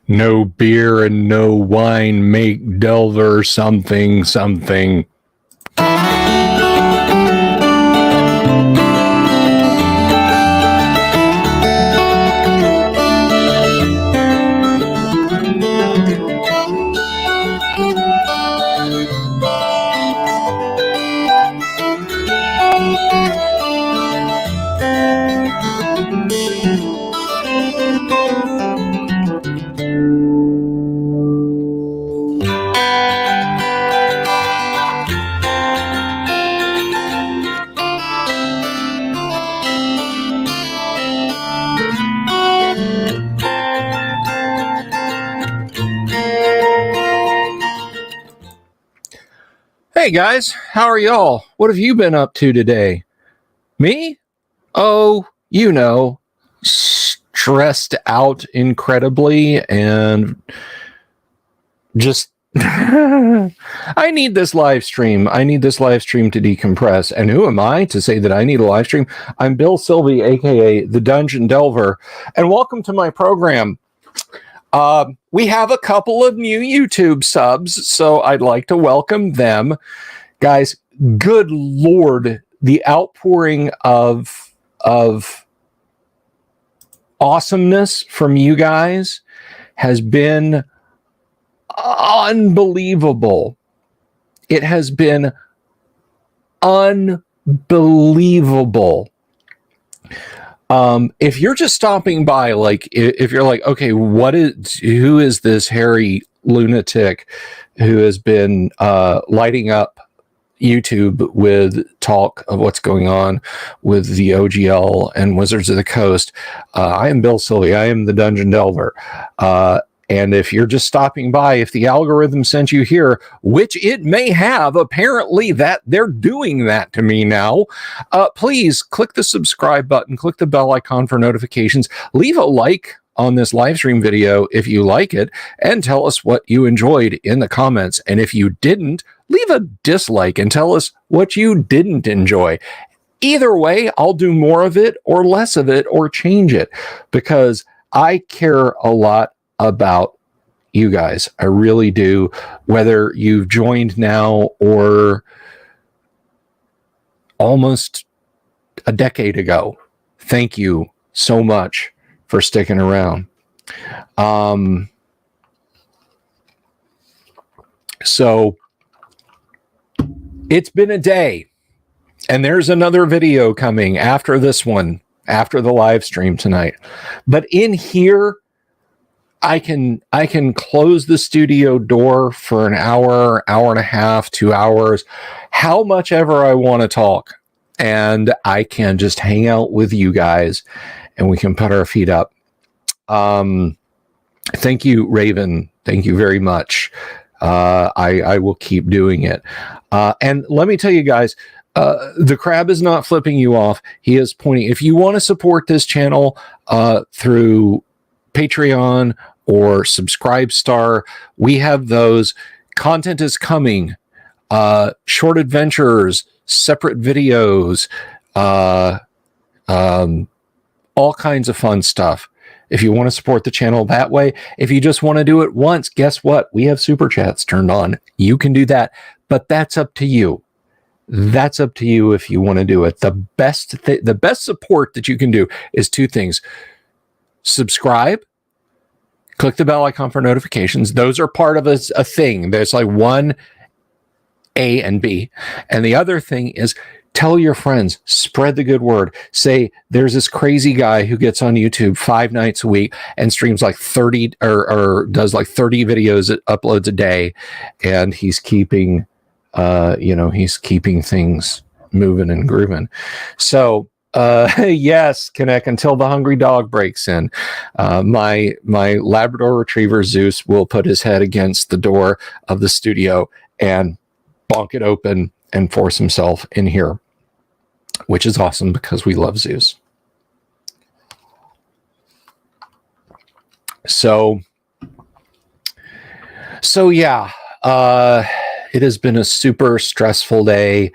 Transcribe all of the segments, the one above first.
No beer and no wine make Delver something something. Hey guys, how are y'all? What have you been up to today? Me? Oh, you know, stressed out incredibly and just I need this live stream. I need this live stream to decompress. And who am I to say that I need a live stream? I'm Bill Sylvie, aka the Dungeon Delver, and welcome to my program. We have a couple of new YouTube subs, so I'd like to welcome them. Guys, good Lord, the outpouring of awesomeness from you guys has been unbelievable. It has been unbelievable. If you're just stopping by, like, if you're like, okay, who is this hairy lunatic who has been lighting up YouTube with talk of what's going on with the OGL and Wizards of the Coast? I am Bill Sylvie. I am the Dungeon Delver. And if you're just stopping by, if the algorithm sent you here, which it may have, apparently that they're doing that to me now, please click the subscribe button, click the bell icon for notifications, leave a like on this live stream video if you like it, and tell us what you enjoyed in the comments. And if you didn't, leave a dislike and tell us what you didn't enjoy. Either way, I'll do more of it or less of it or change it, because I care a lot about you guys. I really do. Whether you've joined now or almost a decade ago, thank you so much for sticking around. So it's been a day, and there's another video coming after this one, after the live stream tonight. But in here, I can close the studio door for an hour, hour and a half, 2 hours, how much ever I want to talk. And I can just hang out with you guys and we can put our feet up. Thank you, Raven. Thank you very much. I will keep doing it. And let me tell you guys, the crab is not flipping you off. He is pointing. If you want to support this channel through Patreon or Subscribestar, we have those. Content is coming. Short adventures, separate videos, all kinds of fun stuff. If you want to support the channel that way, if you just want to do it once, guess what? We have super chats turned on. You can do that, but that's up to you. That's up to you if you want to do it. The best support that you can do is two things. Subscribe, click the bell icon for notifications. Those are part of a thing. There's like one A and B. And the other thing is tell your friends, spread the good word. Say there's this crazy guy who gets on YouTube 5 nights a week and streams like 30 or does like 30 videos, uploads a day. And he's keeping, he's keeping things moving and grooving. So, yes, Connect, until the hungry dog breaks in. My Labrador Retriever Zeus will put his head against the door of the studio and bonk it open and force himself in here, which is awesome because we love Zeus. So yeah, it has been a super stressful day,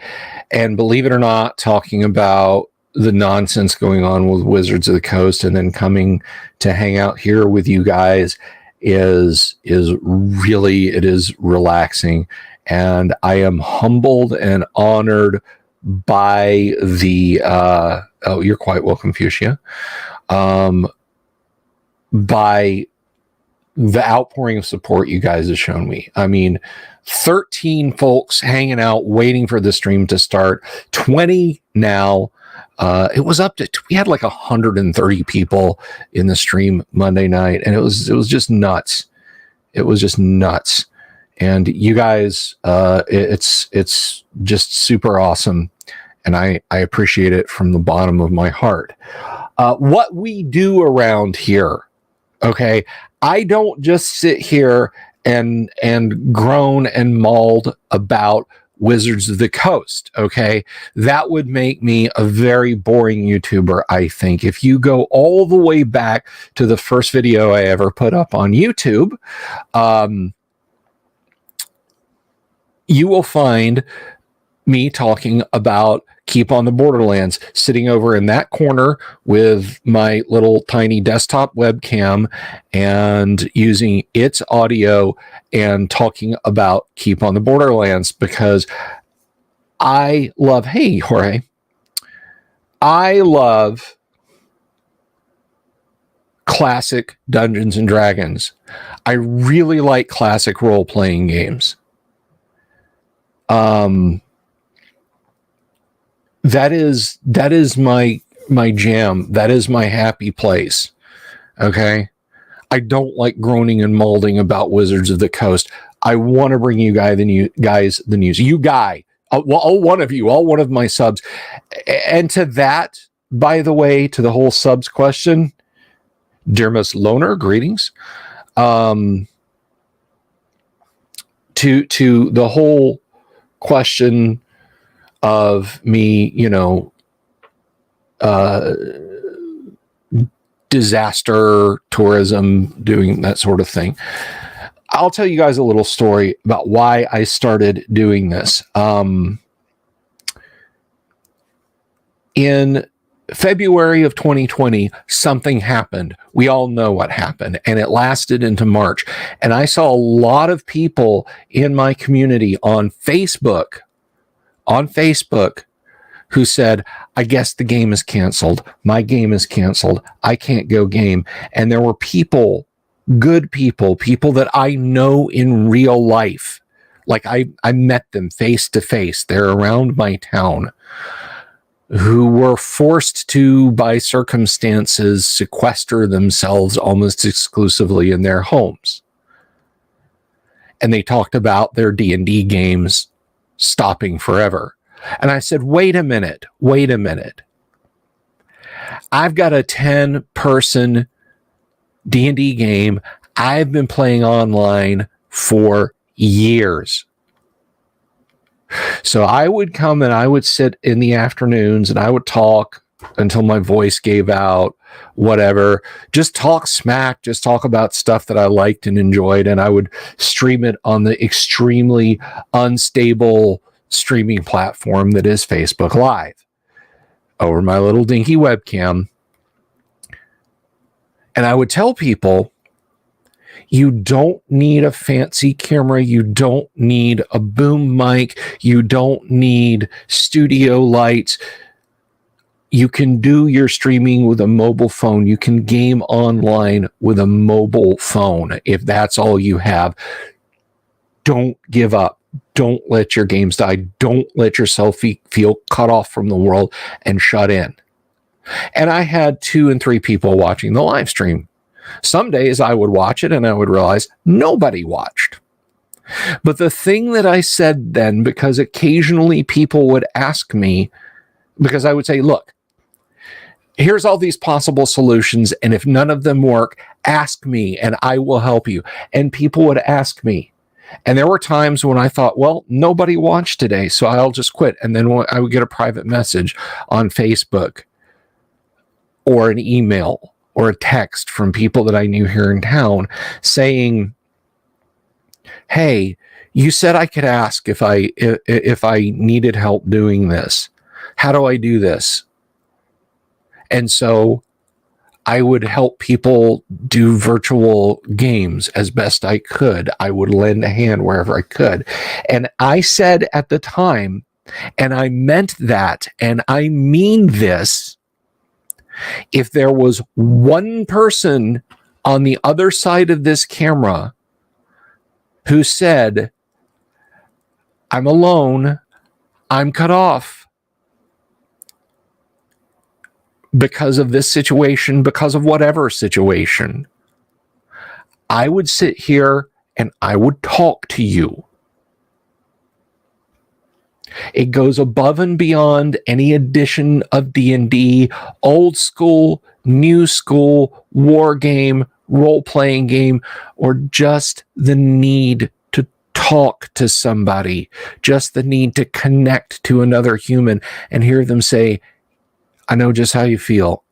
and believe it or not, talking about the nonsense going on with Wizards of the Coast and then coming to hang out here with you guys is really, it is relaxing. And I am humbled and honored by the, oh, you're quite welcome, Fuchsia, by the outpouring of support you guys have shown me. I mean, 13 folks hanging out, waiting for the stream to start, 20 now. It was up to, we had like 130 people in the stream Monday night, and it was just nuts. It was just nuts. And you guys, it's just super awesome. And I appreciate it from the bottom of my heart. What we do around here, okay, I don't just sit here and groan and mauled about Wizards of the Coast, okay? That would make me a very boring YouTuber, I think. If you go all the way back to the first video I ever put up on YouTube, you will find me talking about Keep on the Borderlands, sitting over in that corner with my little tiny desktop webcam and using its audio and talking about Keep on the Borderlands, because I love, hey, Jorge, I love classic Dungeons and Dragons. I really like classic role-playing games. That is my jam. That is my happy place. Okay. I don't like groaning and molding about Wizards of the Coast. I want to bring you guys the news. You guy, all one of you, all one of my subs. And to that, by the way, to the whole subs question, dear Miss Loner, greetings. To the whole question of me, disaster tourism, doing that sort of thing. I'll tell you guys a little story about why I started doing this. In February of 2020, something happened. We all know what happened, and it lasted into March. And I saw a lot of people in my community on Facebook who said, I guess the game is canceled. My game is canceled. I can't go game. And there were people, good people that I know in real life. Like I met them face to face. They're around my town, who were forced to, by circumstances, sequester themselves almost exclusively in their homes. And they talked about their D&D games stopping forever. And I said, wait a minute. I've got a 10-person D&D game I've been playing online for years. So I would come and I would sit in the afternoons and I would talk until my voice gave out, whatever, just talk smack, just talk about stuff that I liked and enjoyed. And I would stream it on the extremely unstable streaming platform that is Facebook Live over my little dinky webcam. And I would tell people, you don't need a fancy camera. You don't need a boom mic. You don't need studio lights. You can do your streaming with a mobile phone. You can game online with a mobile phone if that's all you have. Don't give up. Don't let your games die. Don't let yourself feel cut off from the world and shut in. And I had 2 and 3 people watching the live stream. Some days I would watch it and I would realize nobody watched. But the thing that I said then, because occasionally people would ask me, because I would say, look, here's all these possible solutions, and if none of them work, ask me and I will help you. And people would ask me. And there were times when I thought, well, nobody watched today, so I'll just quit. And then I would get a private message on Facebook or an email or a text from people that I knew here in town saying, hey, you said I could ask if I needed help doing this. How do I do this? And so I would help people do virtual games as best I could. I would lend a hand wherever I could. And I said at the time, and I meant that, and I mean this, if there was one person on the other side of this camera who said, I'm alone, I'm cut off because of this situation, because of whatever situation, I would sit here and I would talk to you. It goes above and beyond any edition of D&D, old school, new school, war game, role-playing game, or just the need to talk to somebody, just the need to connect to another human and hear them say, I know just how you feel.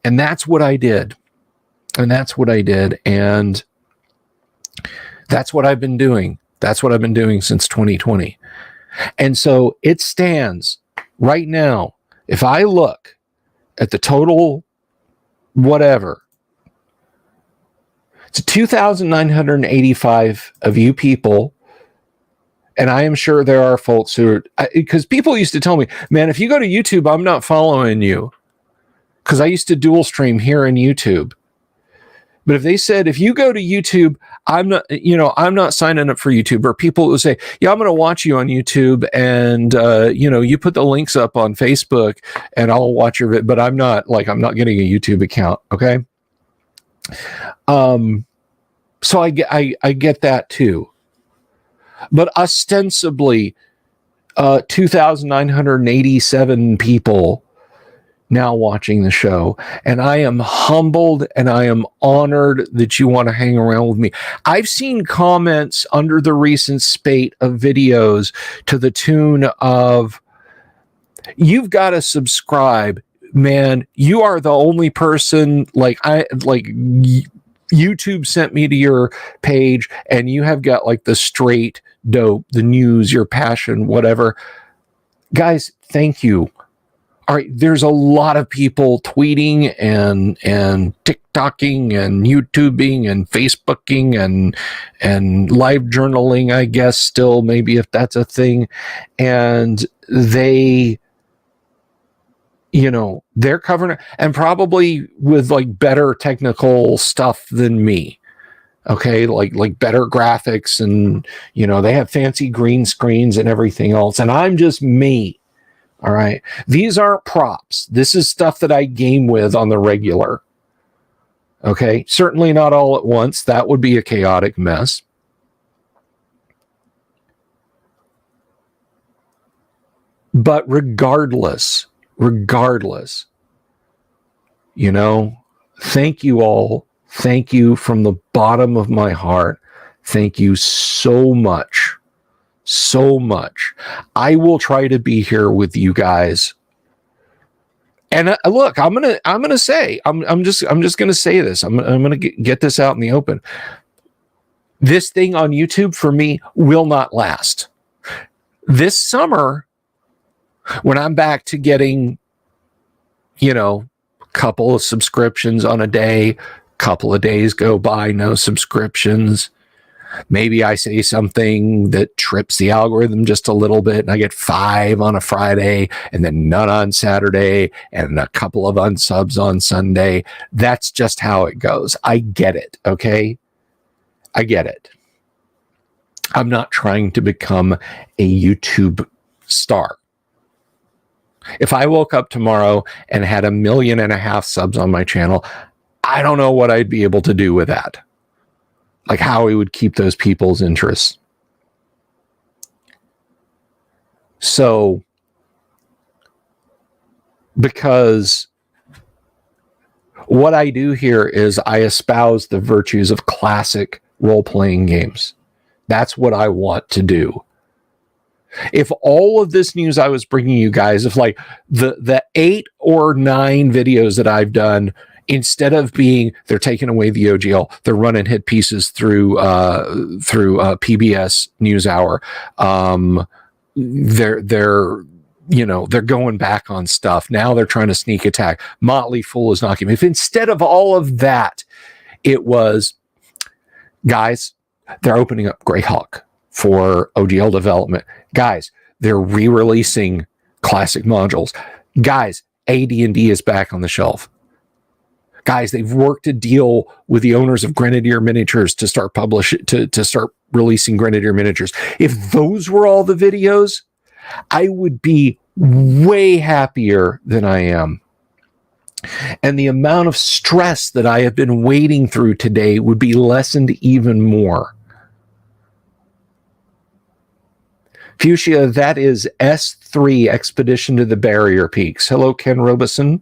And that's what I did. And that's what I did. And that's what I've been doing. That's what I've been doing since 2020. And so it stands right now. If I look at the total whatever, it's 2,985 of you people. And I am sure there are folks who are, because people used to tell me, man, if you go to YouTube, I'm not following you. Because I used to dual stream here in YouTube. But if they said, if you go to YouTube, I'm not signing up for YouTube. Or people who say, yeah, I'm going to watch you on YouTube. And, you put the links up on Facebook and I'll watch your video. But I'm not getting a YouTube account. Okay. So I get that too. But ostensibly, 2,987 people now watching the show. And I am humbled and I am honored that you want to hang around with me. I've seen comments under the recent spate of videos to the tune of, you've got to subscribe, man. You are the only person, YouTube sent me to your page and you have got like the straight dope, the news, your passion, whatever. Guys, thank you. All right, there's a lot of people tweeting and TikToking and YouTubing and Facebooking and live journaling, I guess, still, maybe if that's a thing. And they're covering it, and probably with like better technical stuff than me. Okay, like better graphics, and they have fancy green screens and everything else. And I'm just me. All right. These aren't props. This is stuff that I game with on the regular. Okay. Certainly not all at once. That would be a chaotic mess. But regardless, thank you all. Thank you from the bottom of my heart. Thank you so much. So much. I will try to be here with you guys. And look, I'm gonna say, I'm just gonna say this. I'm gonna get this out in the open. This thing on YouTube for me will not last. This summer, when I'm back to getting, a couple of subscriptions on a day, couple of days go by, no subscriptions. Maybe I say something that trips the algorithm just a little bit and I get 5 on a Friday and then none on Saturday and a couple of unsubs on Sunday. That's just how it goes. I get it. Okay. I get it. I'm not trying to become a YouTube star. If I woke up tomorrow and had 1.5 million subs on my channel, I don't know what I'd be able to do with that. Like how we would keep those people's interests. So, because what I do here is I espouse the virtues of classic role-playing games. That's what I want to do. If all of this news I was bringing you guys, if like the 8 or 9 videos that I've done, instead of being they're taking away the OGL, they're running hit pieces through PBS NewsHour. They're they're going back on stuff. Now they're trying to sneak attack. Motley Fool is knocking. If instead of all of that, it was, guys, they're opening up Greyhawk for OGL development. Guys, they're re-releasing classic modules. Guys, AD&D is back on the shelf. Guys, they've worked a deal with the owners of Grenadier Miniatures to start to start releasing Grenadier Miniatures. If those were all the videos, I would be way happier than I am. And the amount of stress that I have been wading through today would be lessened even more. Fuchsia, that is S3 Expedition to the Barrier Peaks. Hello, Ken Robeson.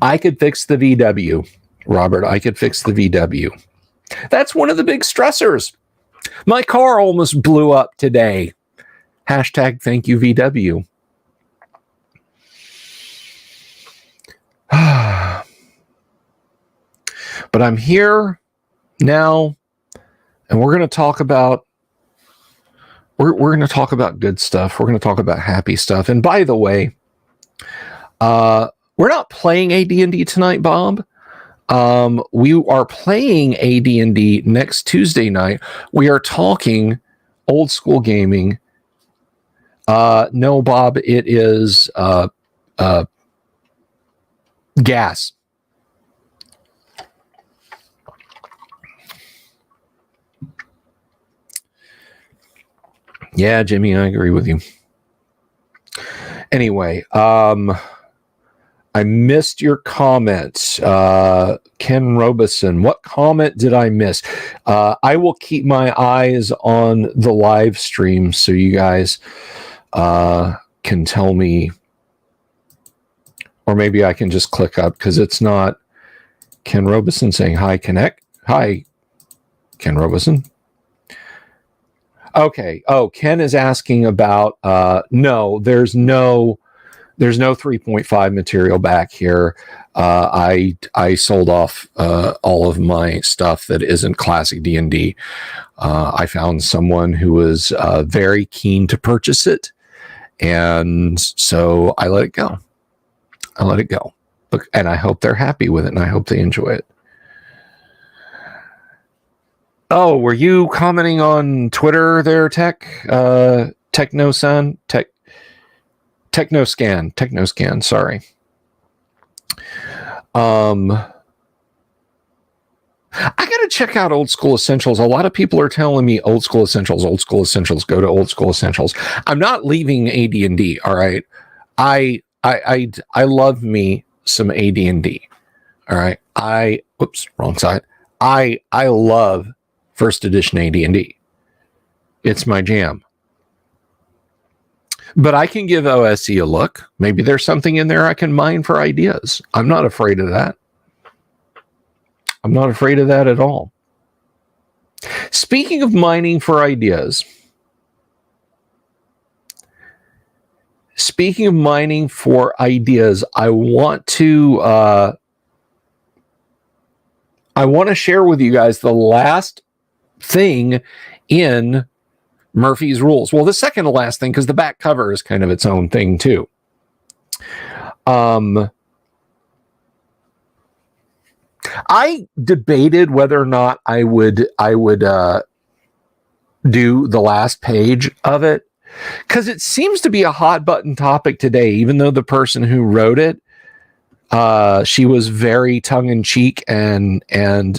I could fix the VW, Robert. I could fix the VW. That's one of the big stressors. My car almost blew up today. Hashtag thank you, VW. But I'm here now, and we're going to talk about we're going to talk about good stuff. We're going to talk about happy stuff. And by the way, we're not playing AD&D tonight, Bob. We are playing AD&D next Tuesday night. We are talking old school gaming. No, Bob, it is gas. Yeah, Jimmy, I agree with you. Anyway, I missed your comments. Ken Robeson, what comment did I miss? I will keep my eyes on the live stream so you guys can tell me, or maybe I can just click up because it's not Ken Robeson saying hi, Connect. Hi, Ken Robeson. Okay. Oh, Ken is asking about, no, there's no 3.5 material back here. I sold off all of my stuff that isn't classic D&D. I found someone who was very keen to purchase it, and so I let it go. Look, and I hope they're happy with it, and I hope they enjoy it. Oh, were you commenting on Twitter there, Tech? Technoscan, sorry. I gotta check out Old School Essentials. A lot of people are telling me Old School Essentials, go to Old School Essentials. I'm not leaving AD&D, all right? I love me some AD&D. All right. Whoops, wrong side. I love first edition AD&D. It's my jam. But I can give OSE a look. Maybe there's something in there I can mine for ideas. I'm not afraid of that. I'm not afraid of that at all. Speaking of mining for ideas, I want to share with you guys the last thing in Murphy's Rules. Well, the second to last thing, because the back cover is kind of its own thing too. I debated whether or not I would do the last page of it, because it seems to be a hot button topic today, even though the person who wrote it, she was very tongue-in-cheek and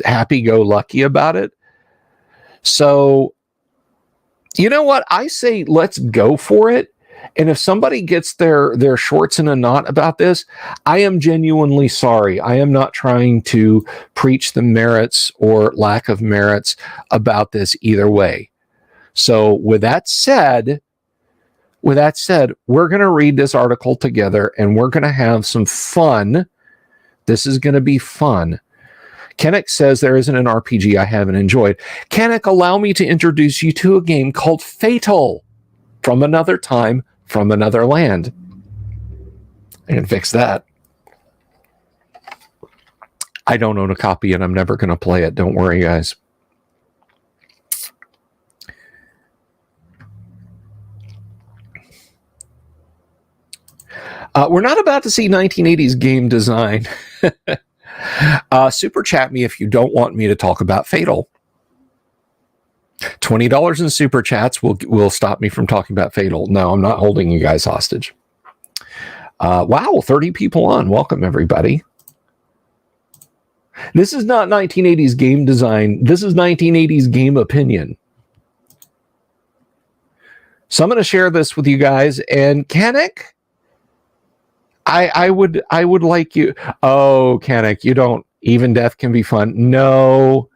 happy-go-lucky about it. So, you know what? I say let's go for it. And if somebody gets their shorts in a knot about this, I am genuinely sorry. I am not trying to preach the merits or lack of merits about this either way. So with that said, we're going to read this article together and we're going to have some fun. This is going to be fun. Kennick says there isn't an RPG I haven't enjoyed. Kennick, allow me to introduce you to a game called Fatal, from another time, from another land. I can fix that. I don't own a copy and I'm never going to play it. Don't worry, guys. We're not about to see 1980s game design. Super chat me if you don't want me to talk about Fatal. $20 in super chats will stop me from talking about Fatal. No, I'm not holding you guys hostage. Wow, 30 people on. Welcome, everybody. This is not 1980s game design. This is 1980s game opinion. So I'm going to share this with you guys. And Kanik, I would like you. Oh, Kanik, you don't. Even death can be fun. No.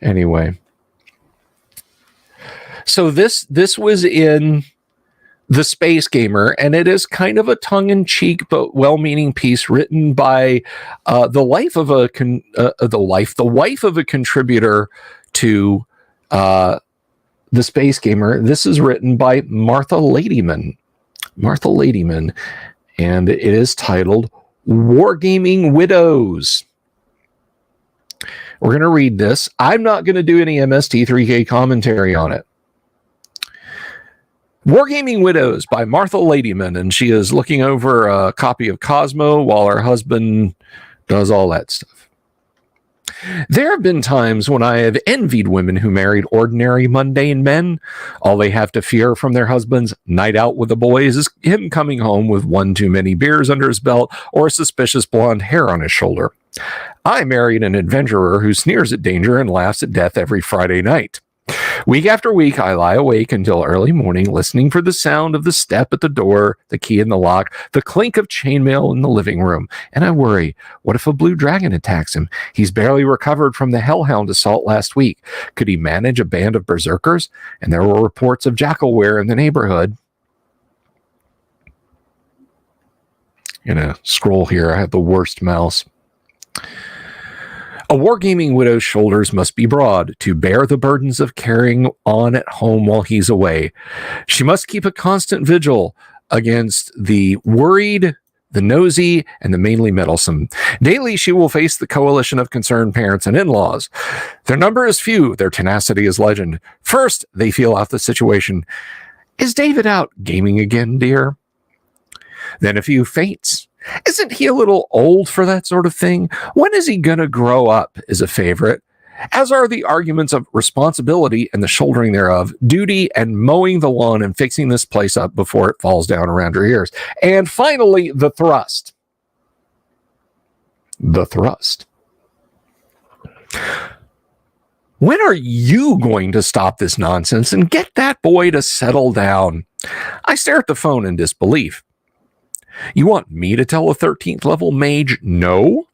Anyway. So this was in The Space Gamer, and it is kind of a tongue-in-cheek but well-meaning piece written by the wife of a contributor to The Space Gamer. This is written by Martha Ladyman, and it is titled Wargaming Widows. We're going to read this. I'm not going to do any MST3K commentary on it. Wargaming Widows by Martha Ladyman, and she is looking over a copy of Cosmo while her husband does all that stuff. There have been times when I have envied women who married ordinary, mundane men. All they have to fear from their husband's night out with the boys is him coming home with one too many beers under his belt or suspicious blonde hair on his shoulder. I married an adventurer who sneers at danger and laughs at death every Friday night. Week after week, I lie awake until early morning, listening for the sound of the step at the door, the key in the lock, the clink of chainmail in the living room. And I worry, what if a blue dragon attacks him? He's barely recovered from the Hellhound assault last week. Could he manage a band of berserkers? And there were reports of jackalware in the neighborhood. Gonna scroll here. I have the worst mouse. A wargaming widow's shoulders must be broad to bear the burdens of carrying on at home while he's away. She must keep a constant vigil against the worried, the nosy, and the mainly meddlesome. Daily, she will face the coalition of concerned parents and in-laws. Their number is few, their tenacity is legend. First, they feel out the situation. Is David out gaming again, dear? Then a few feints. Isn't he a little old for that sort of thing? When is he going to grow up is a favorite, as are the arguments of responsibility and the shouldering thereof, duty and mowing the lawn and fixing this place up before it falls down around her ears. And finally, the thrust. The thrust. When are you going to stop this nonsense and get that boy to settle down? I stare at the phone in disbelief. You want me to tell a 13th level mage no?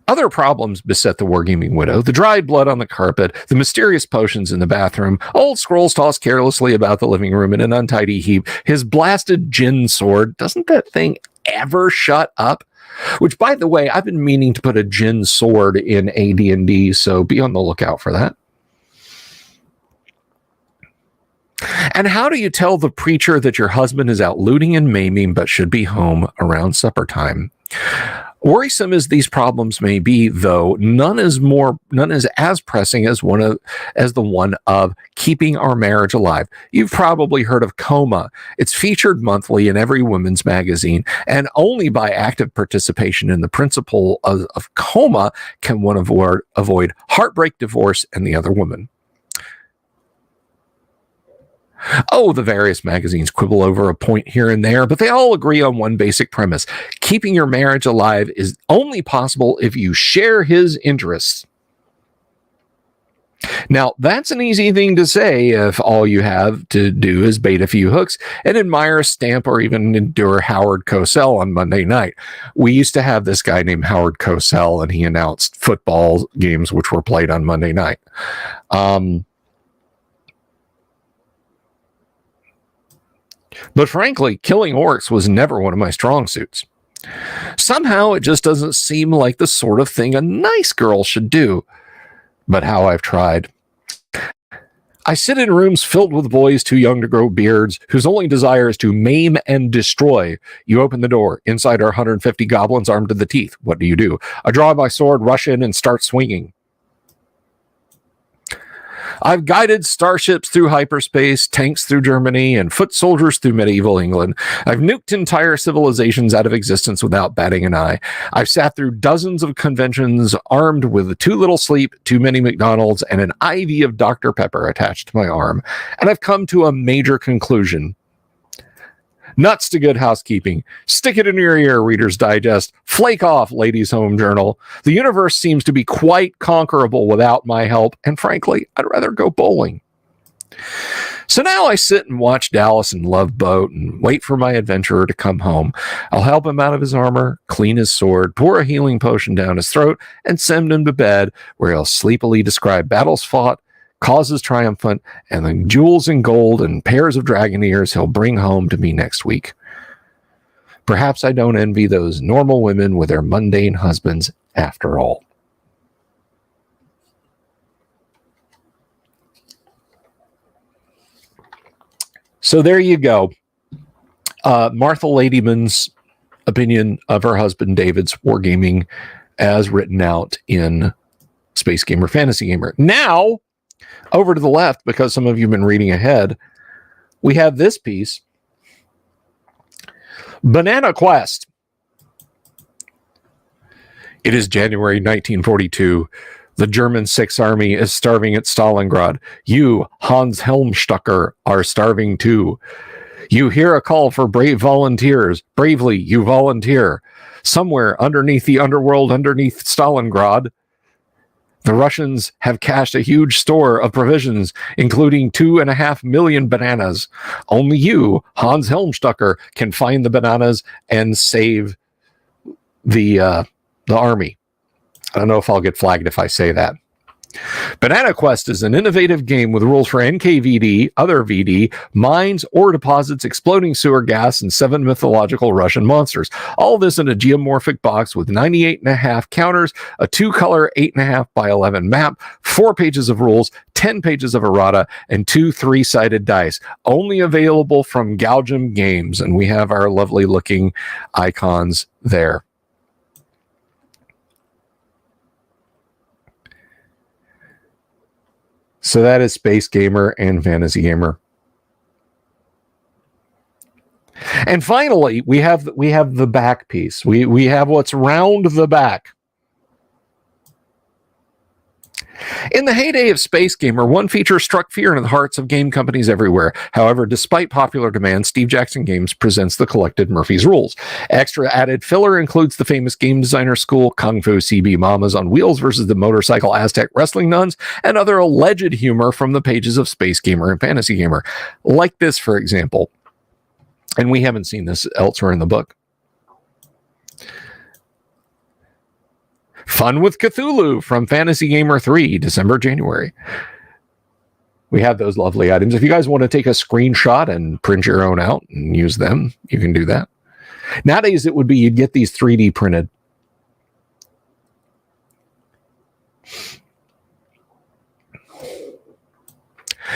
Other problems beset the wargaming widow: the dried blood on the carpet, the mysterious potions in the bathroom, old scrolls tossed carelessly about the living room in an untidy heap, his blasted djinn sword. Doesn't that thing ever shut up? Which, by the way, I've been meaning to put a djinn sword in AD&D, so be on the lookout for that. And how do you tell the preacher that your husband is out looting and maiming but should be home around supper time? Worrisome as these problems may be, though, none is as pressing as the one of keeping our marriage alive. You've probably heard of Coma. It's featured monthly in every women's magazine, and only by active participation in the principle of Coma can one avoid heartbreak, divorce, and the other woman. Oh, the various magazines quibble over a point here and there, but they all agree on one basic premise. Keeping your marriage alive is only possible if you share his interests. Now, that's an easy thing to say if all you have to do is bait a few hooks and admire, stamp, or even endure Howard Cosell on Monday night. We used to have this guy named Howard Cosell, and he announced football games which were played on Monday night. But frankly, killing orcs was never one of my strong suits. Somehow, it just doesn't seem like the sort of thing a nice girl should do. But how I've tried. I sit in rooms filled with boys too young to grow beards, whose only desire is to maim and destroy. You open the door. Inside are 150 goblins armed to the teeth. What do? I draw my sword, rush in, and start swinging. I've guided starships through hyperspace, tanks through Germany, and foot soldiers through medieval England. I've nuked entire civilizations out of existence without batting an eye. I've sat through dozens of conventions armed with too little sleep, too many McDonald's, and an IV of Dr. Pepper attached to my arm. And I've come to a major conclusion. Nuts to good housekeeping. Stick it in your ear, Reader's Digest. Flake off, Ladies' Home Journal. The universe seems to be quite conquerable without my help, and frankly, I'd rather go bowling. So now I sit and watch Dallas and Love Boat and wait for my adventurer to come home. I'll help him out of his armor, clean his sword, pour a healing potion down his throat, and send him to bed, where he'll sleepily describe battles fought, causes triumphant, and the jewels and gold and pairs of dragon ears he'll bring home to me next week. Perhaps I don't envy those normal women with their mundane husbands after all. So there you go. Martha Ladyman's opinion of her husband David's wargaming as written out in Space Gamer Fantasy Gamer. Now, over to the left, because some of you have been reading ahead, we have this piece. Banana Quest. It is January 1942. The German Sixth Army is starving at Stalingrad. You, Hans Helmstucker, are starving too. You hear a call for brave volunteers. Bravely, you volunteer. Somewhere underneath the underworld, underneath Stalingrad, the Russians have cached a huge store of provisions, including 2.5 million bananas. Only you, Hans Helmstucker, can find the bananas and save the army. I don't know if I'll get flagged if I say that. Banana Quest is an innovative game with rules for NKVD, other VD, mines, ore deposits, exploding sewer gas, and 7 mythological Russian monsters. All this in a geomorphic box with 98.5 counters, a 2-color 8.5 by 11 map, 4 pages of rules, 10 pages of errata, and 2 3-sided dice. Only available from Galgem Games, and we have our lovely looking icons there. So that is Space Gamer and Fantasy Gamer. And finally, we have the back piece. We have what's round the back. In the heyday of Space Gamer, one feature struck fear in the hearts of game companies everywhere. However, despite popular demand, Steve Jackson Games presents the collected Murphy's Rules. Extra added filler includes the famous game designer school, Kung Fu CB Mamas on Wheels versus the Motorcycle Aztec Wrestling Nuns, and other alleged humor from the pages of Space Gamer and Fantasy Gamer. Like this, for example. And we haven't seen this elsewhere in the book. Fun with Cthulhu from Fantasy Gamer 3, December, January. We have those lovely items. If you guys want to take a screenshot and print your own out and use them, you can do that. Nowadays, it would be you'd get these 3D printed.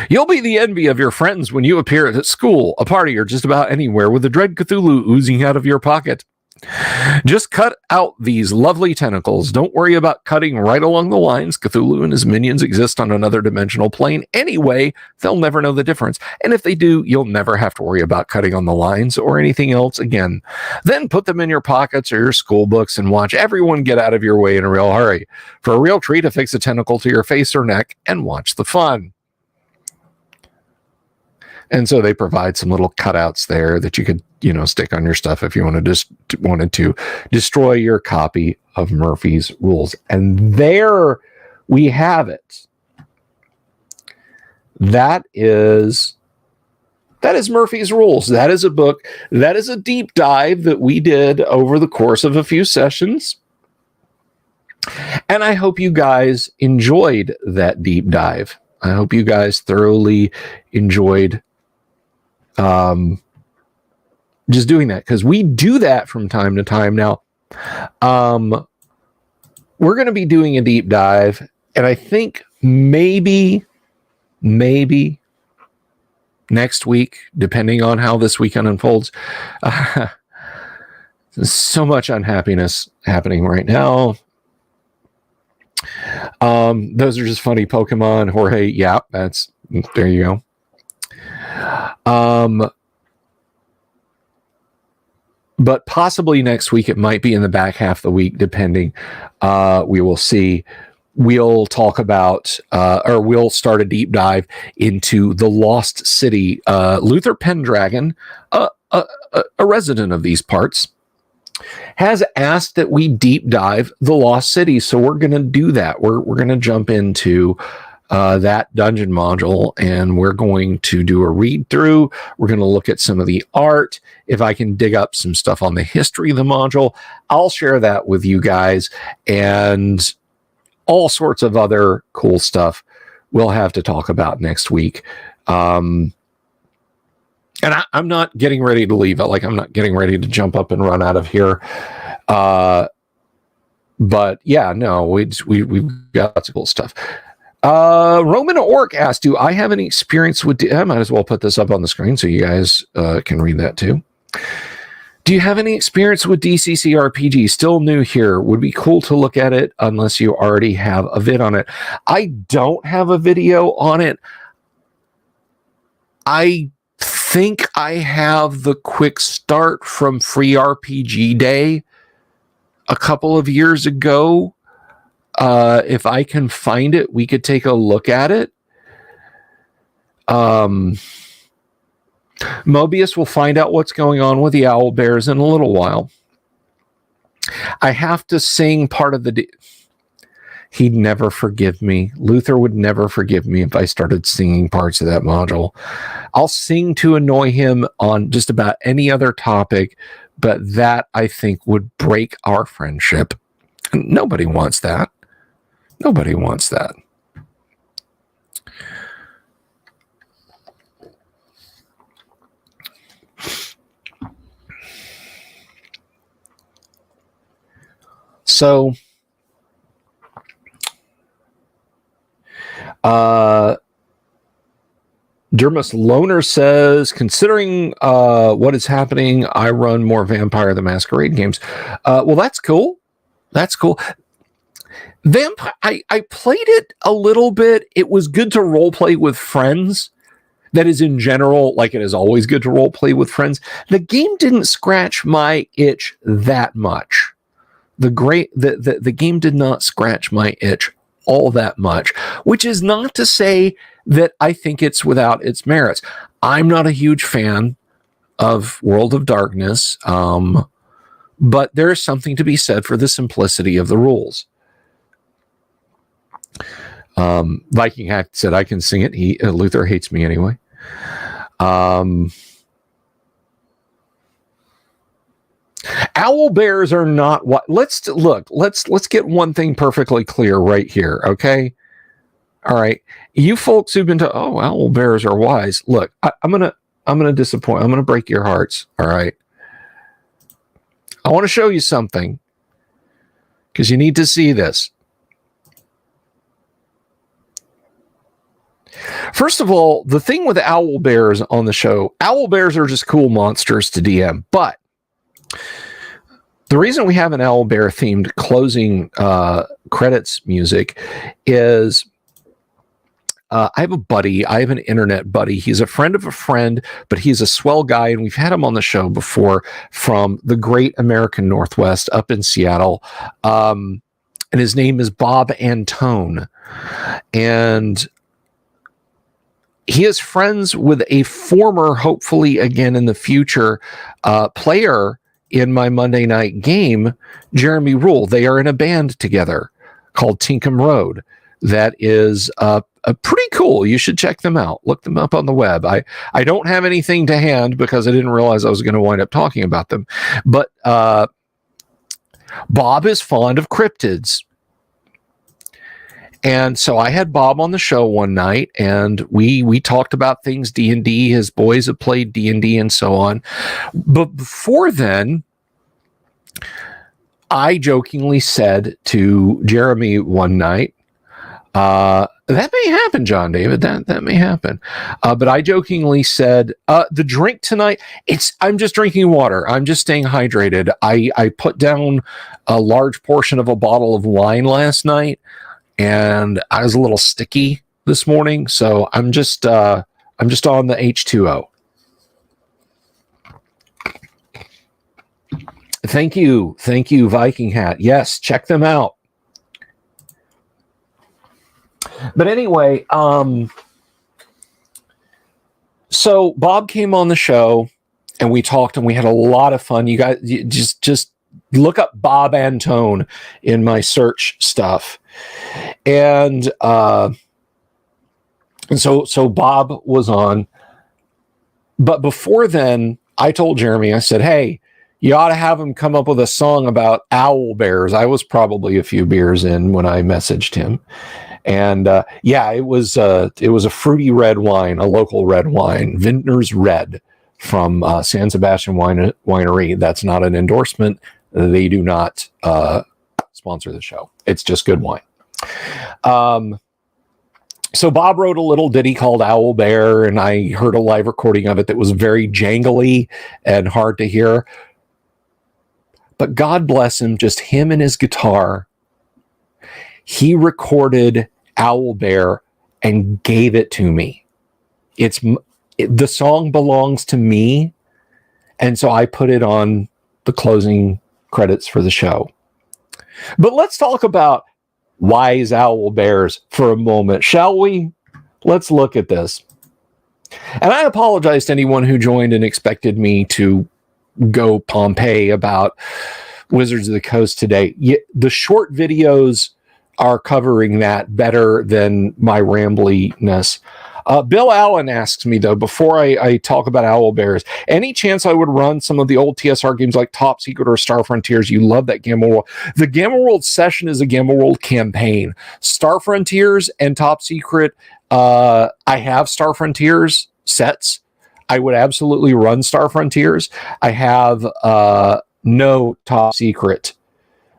You'll be the envy of your friends when you appear at school, a party, or just about anywhere with the dread Cthulhu oozing out of your pocket. Just cut out these lovely tentacles. Don't worry about cutting right along the lines. Cthulhu and his minions exist on another dimensional plane anyway. They'll never know the difference. And if they do, you'll never have to worry about cutting on the lines or anything else again. Then put them in your pockets or your school books and watch everyone get out of your way in a real hurry. For a real treat, affix a tentacle to your face or neck and watch the fun. And so they provide some little cutouts there that you could, stick on your stuff if you wanted to destroy your copy of Murphy's Rules. And there we have it. That is Murphy's Rules. That is a book. That is a deep dive that we did over the course of a few sessions. And I hope you guys enjoyed that deep dive. I hope you guys thoroughly enjoyed just doing that, because we do that from time to time. Now, we're going to be doing a deep dive, and I think maybe next week, depending on how this weekend unfolds. There's so much unhappiness happening right now. Those are just funny Pokemon, Jorge. Yeah, there you go. But possibly next week, it might be in the back half of the week, depending. We will see. We'll talk about, or we'll start a deep dive into the Lost City. Luther Pendragon, a resident of these parts, has asked that we deep dive the Lost City. So we're going to do that. We're going to jump into that dungeon module, and we're going to do a read through. We're going to look at some of the art. If I can dig up some stuff on the history of the module, I'll share that with you guys, and all sorts of other cool stuff we'll have to talk about next week. And I'm not getting ready to leave. I'm not getting ready to jump up and run out of here. But yeah, no, we've got lots of cool stuff. Roman Orc asked, do I have any experience with... I might as well put this up on the screen so you guys can read that too. Do you have any experience with DCC RPG? Still new here. Would be cool to look at it unless you already have a vid on it. I don't have a video on it. I think I have the quick start from Free RPG Day a couple of years ago. If I can find it, we could take a look at it. Mobius will find out what's going on with the owl bears in a little while. I have to sing part of the... He'd never forgive me. Luther would never forgive me if I started singing parts of that module. I'll sing to annoy him on just about any other topic, but that, I think, would break our friendship. Nobody wants that. Nobody wants that. So, Dermis Loner says, considering what is happening, I run more Vampire the Masquerade games. Well, that's cool. That's cool. Vampire, I played it a little bit. It was good to role play with friends. That is, in general, like it is always good to role play with friends. The game didn't scratch my itch that much. The game did not scratch my itch all that much, which is not to say that I think it's without its merits. I'm not a huge fan of World of Darkness, but there is something to be said for the simplicity of the rules. Viking Hack said, I can sing it. Luther hates me anyway. Owl bears are not what... Let's get one thing perfectly clear right here, okay? All right. You folks who've been owl bears are wise. Look, I'm gonna disappoint. I'm gonna break your hearts. All right. I want to show you something because you need to see this. First of all, the thing with owl bears on the show, owl bears are just cool monsters to DM, but the reason we have an owl bear themed closing credits music is I have a buddy. I have an internet buddy. He's a friend of a friend, but he's a swell guy, and we've had him on the show before from the great American Northwest up in Seattle. And his name is Bob Antone. And he is friends with a former, hopefully again in the future, player in my Monday night game, Jeremy Rule. They are in a band together called Tinkham Road. That is pretty cool. You should check them out. Look them up on the web. I don't have anything to hand because I didn't realize I was going to wind up talking about them. But Bob is fond of cryptids. And so I had Bob on the show one night, and we talked about things D&D. His boys have played D&D and so on. But before then, I jokingly said to Jeremy one night, that may happen, John David. That may happen. But I jokingly said, the drink tonight, I'm just drinking water. I'm just staying hydrated. I put down a large portion of a bottle of wine last night, and I was a little sticky this morning, so I'm just on the H2O. Thank you, Viking Hat. Yes, check them out. But anyway, so Bob came on the show, and we talked, and we had a lot of fun. You guys, just look up Bob Antone in my search stuff, and so Bob was on. But before then, I told Jeremy, I said, "Hey, you ought to have him come up with a song about owl bears." I was probably a few beers in when I messaged him. And it was a fruity red wine, a local red wine, Vintner's Red from San Sebastian Winery. That's not an endorsement. They do not sponsor the show. It's just good wine. So Bob wrote a little ditty called Owl Bear, and I heard a live recording of it that was very jangly and hard to hear. But God bless him, just him and his guitar. He recorded Owl Bear and gave it to me. The song belongs to me, and so I put it on the closing credits for the show. But let's talk about wise owl bears for a moment, shall we? Let's look at this. And I apologize to anyone who joined and expected me to go Pompeii about Wizards of the Coast today. The short videos are covering that better than my rambliness. Bill Allen asks me, though, before I talk about owl bears, any chance I would run some of the old TSR games like Top Secret or Star Frontiers? You love that Gamma World. The Gamma World session is a Gamma World campaign. Star Frontiers and Top Secret, I have Star Frontiers sets. I would absolutely run Star Frontiers. I have no Top Secret,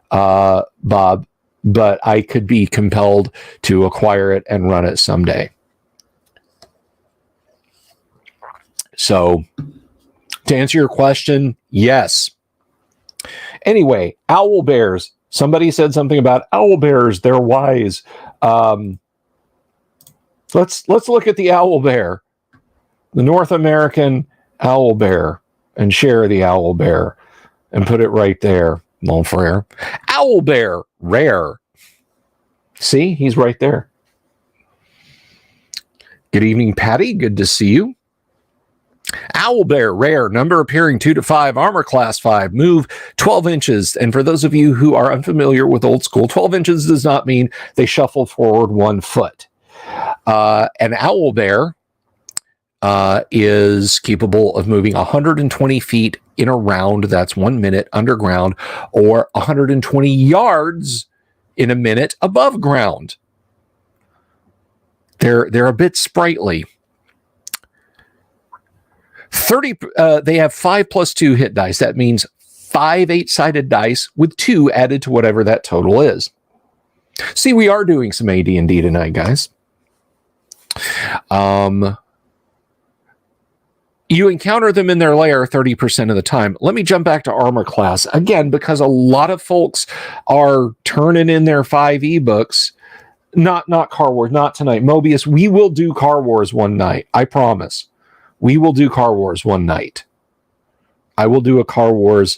Bob, but I could be compelled to acquire it and run it someday. So, to answer your question, yes. Anyway, owl bears. Somebody said something about owl bears. They're wise. Let's look at the owl bear, the North American owl bear, and share the owl bear, and put it right there. Mon frere. Owl bear, rare. See, he's right there. Good evening, Patty. Good to see you. Owl bear, rare, number appearing 2 to 5, armor class 5, move 12 inches. And for those of you who are unfamiliar with old school, 12 inches does not mean they shuffle forward 1 foot. An owl bear is capable of moving 120 feet in a round, that's 1 minute underground, or 120 yards in a minute above ground. They're a bit sprightly. 30. They have 5+2 hit dice. That means 5 8-sided dice with 2 added to whatever that total is. See, we are doing some AD&D tonight, guys. You encounter them in their lair 30% of the time. Let me jump back to armor class again, because a lot of folks are turning in their 5e books. Not Car Wars, not tonight. Mobius, we will do Car Wars one night. I promise. We will do Car Wars one night. I will do a Car Wars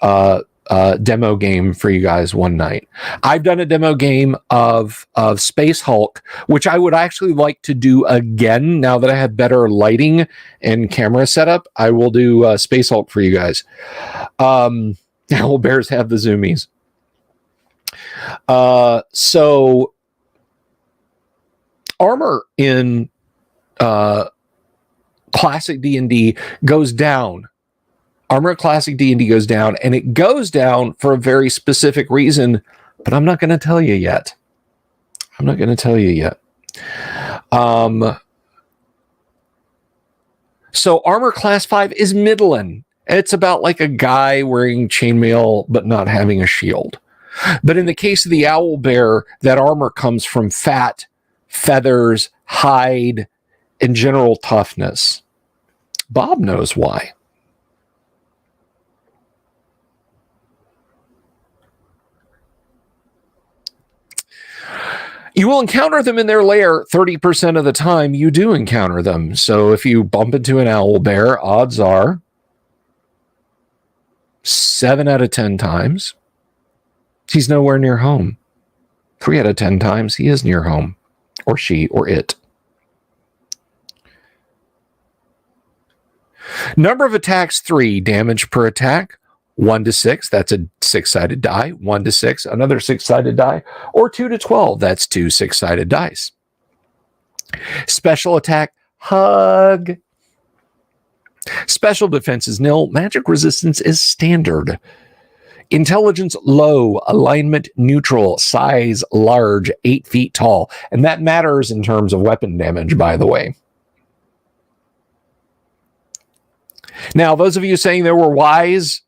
demo game for you guys one night. I've done a demo game of Space Hulk, which I would actually like to do again now that I have better lighting and camera setup. I will do Space Hulk for you guys. Owl bears have the zoomies. So armor in Classic D&D goes down. Armor Classic D&D goes down, and it goes down for a very specific reason, but I'm not going to tell you yet. So Armor Class 5 is middling. It's about like a guy wearing chainmail but not having a shield. But in the case of the owl bear, that armor comes from fat, feathers, hide, and general toughness. Bob knows why. You will encounter them in their lair 30% of the time you do encounter them. So if you bump into an owl bear, odds are 7 out of 10 times he's nowhere near home. 3 out of 10 times he is near home, or she, or it. Number of attacks, 3. Damage per attack, 1 to 6. That's a 6-sided die. 1 to 6, another 6-sided die. Or 2 to 12. That's 2 6-sided dice. Special attack, hug. Special defense is nil. Magic resistance is standard. Intelligence low, alignment neutral, size large, 8 feet tall. And that matters in terms of weapon damage, by the way. Now, those of you saying they were wise,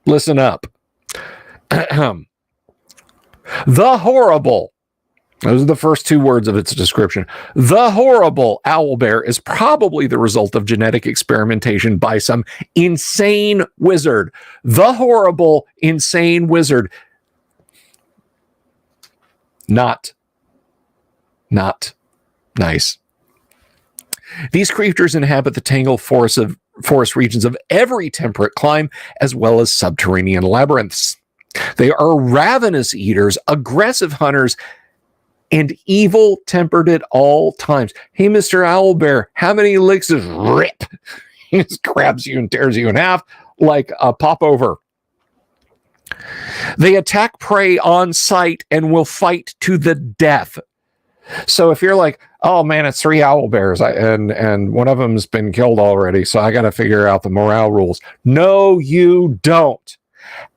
listen up. The horrible, those are the first 2 words of its description. The horrible owlbear is probably the result of genetic experimentation by some insane wizard. The horrible, insane wizard. Not nice. These creatures inhabit the tangled forest regions of every temperate clime, as well as subterranean labyrinths. They are ravenous eaters, aggressive hunters, and evil-tempered at all times. Hey, Mr. Owlbear, how many licks is rip? He just grabs you and tears you in half like a popover. They attack prey on sight and will fight to the death. So if you're like, oh man, it's 3 owlbears and one of them's been killed already, so I got to figure out the morale rules. No, you don't.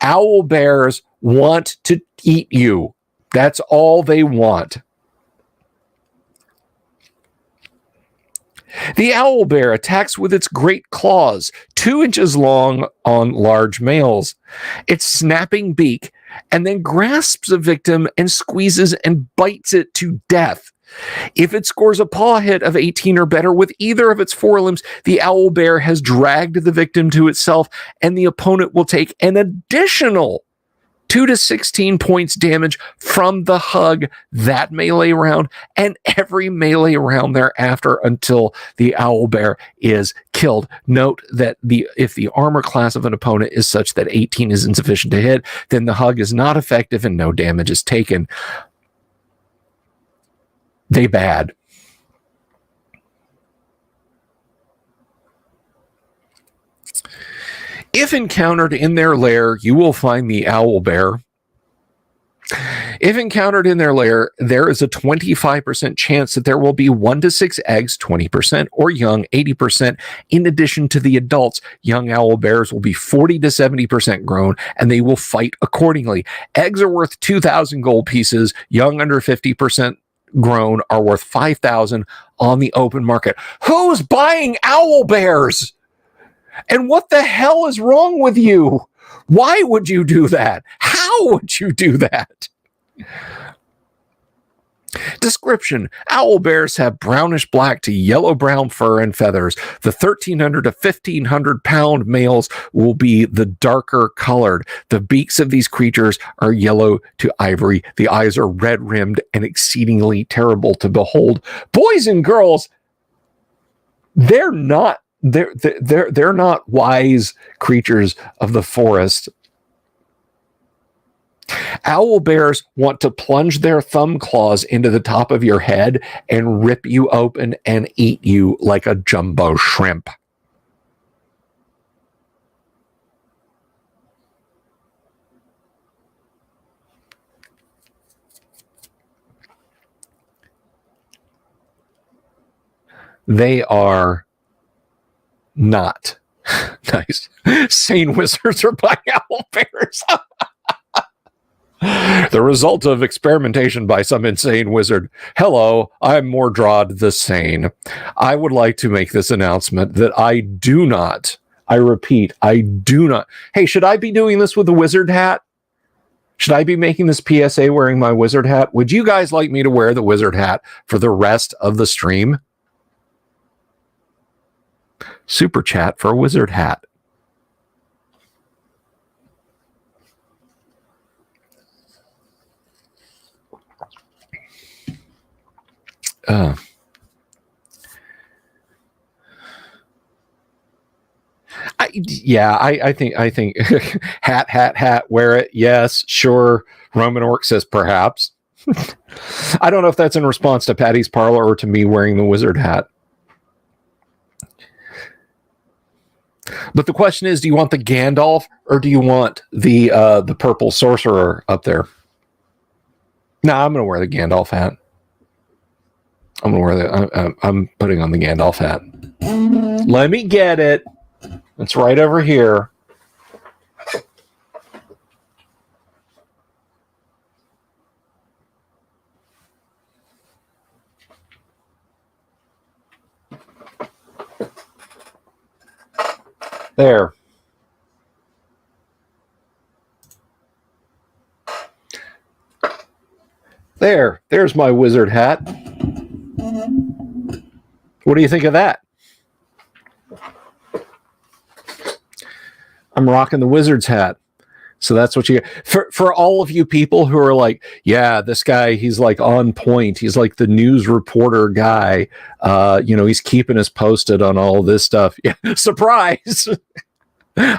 Owlbears want to eat you. That's all they want. The owlbear attacks with its great claws, 2 inches long on large males. Its snapping beak, and then grasps a victim and squeezes and bites it to death. If it scores a paw hit of 18 or better with either of its forelimbs, the owlbear has dragged the victim to itself, and the opponent will take an additional 2 to 16 points damage from the hug that melee round and every melee round thereafter until the owlbear is killed. Note that if the armor class of an opponent is such that 18 is insufficient to hit, then the hug is not effective and no damage is taken. They bad. If encountered in their lair, you will find the owlbear. If encountered in their lair, there is a 25% chance that there will be 1 to 6 eggs, 20%, or young, 80%. In addition to the adults, young owlbears will be 40 to 70% grown, and they will fight accordingly. Eggs are worth 2,000 gold pieces. Young under 50% grown are worth 5,000 on the open market. Who's buying owlbears? And what the hell is wrong with you? Why would you do that? How would you do that? Description: owlbears have brownish black to yellow brown fur and feathers. The 1,300 to 1,500 pound males will be the darker colored. The beaks of these creatures are yellow to ivory. The eyes are red rimmed and exceedingly terrible to behold. Boys and girls, they're not wise creatures of the forest. Owlbears want to plunge their thumb claws into the top of your head and rip you open and eat you like a jumbo shrimp. They are not nice. Sane wizards are buying owlbears. The result of experimentation by some insane wizard. Hello, I'm Mordraud the Sane. I would like to make this announcement that I repeat, I do not. Hey, should I be doing this with a wizard hat? Should I be making this PSA wearing my wizard hat? Would you guys like me to wear the wizard hat for the rest of the stream? Super chat for a wizard hat. I think hat, wear it. Yes, sure. Roman Orc says perhaps. I don't know if that's in response to Patty's Parlor or to me wearing the wizard hat. But the question is, do you want the Gandalf or do you want the purple sorcerer up there? No, I'm going to wear the Gandalf hat. I'm putting on the Gandalf hat. Let me get it. It's right over here. There. There's my wizard hat. What do you think of that? I'm rocking the wizard's hat. So that's what you get. For all of you people who are like, yeah, this guy, he's like on point. He's like the news reporter guy. He's keeping us posted on all this stuff. Yeah, surprise.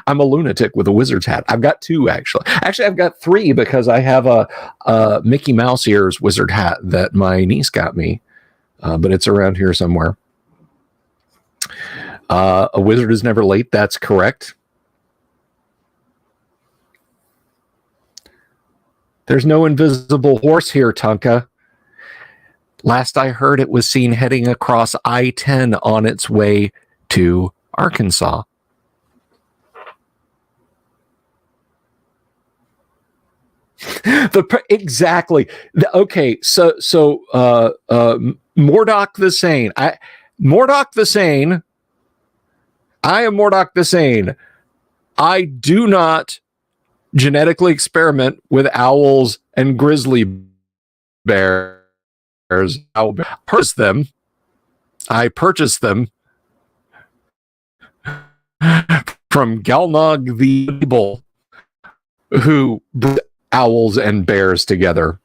I'm a lunatic with a wizard's hat. I've got two, actually. Actually, I've got three because I have a Mickey Mouse ears wizard hat that my niece got me, but it's around here somewhere. A wizard is never late. That's correct. There's no invisible horse here, Tonka. Last I heard, it was seen heading across I-10 on its way to Arkansas. Exactly. Okay, so Mordock the Sane. Mordock the Sane. I am Mordock the Sane. I do not genetically experiment with owls and grizzly bears. I purchase them. I purchased them from Galnog the Bull, who brought owls and bears together.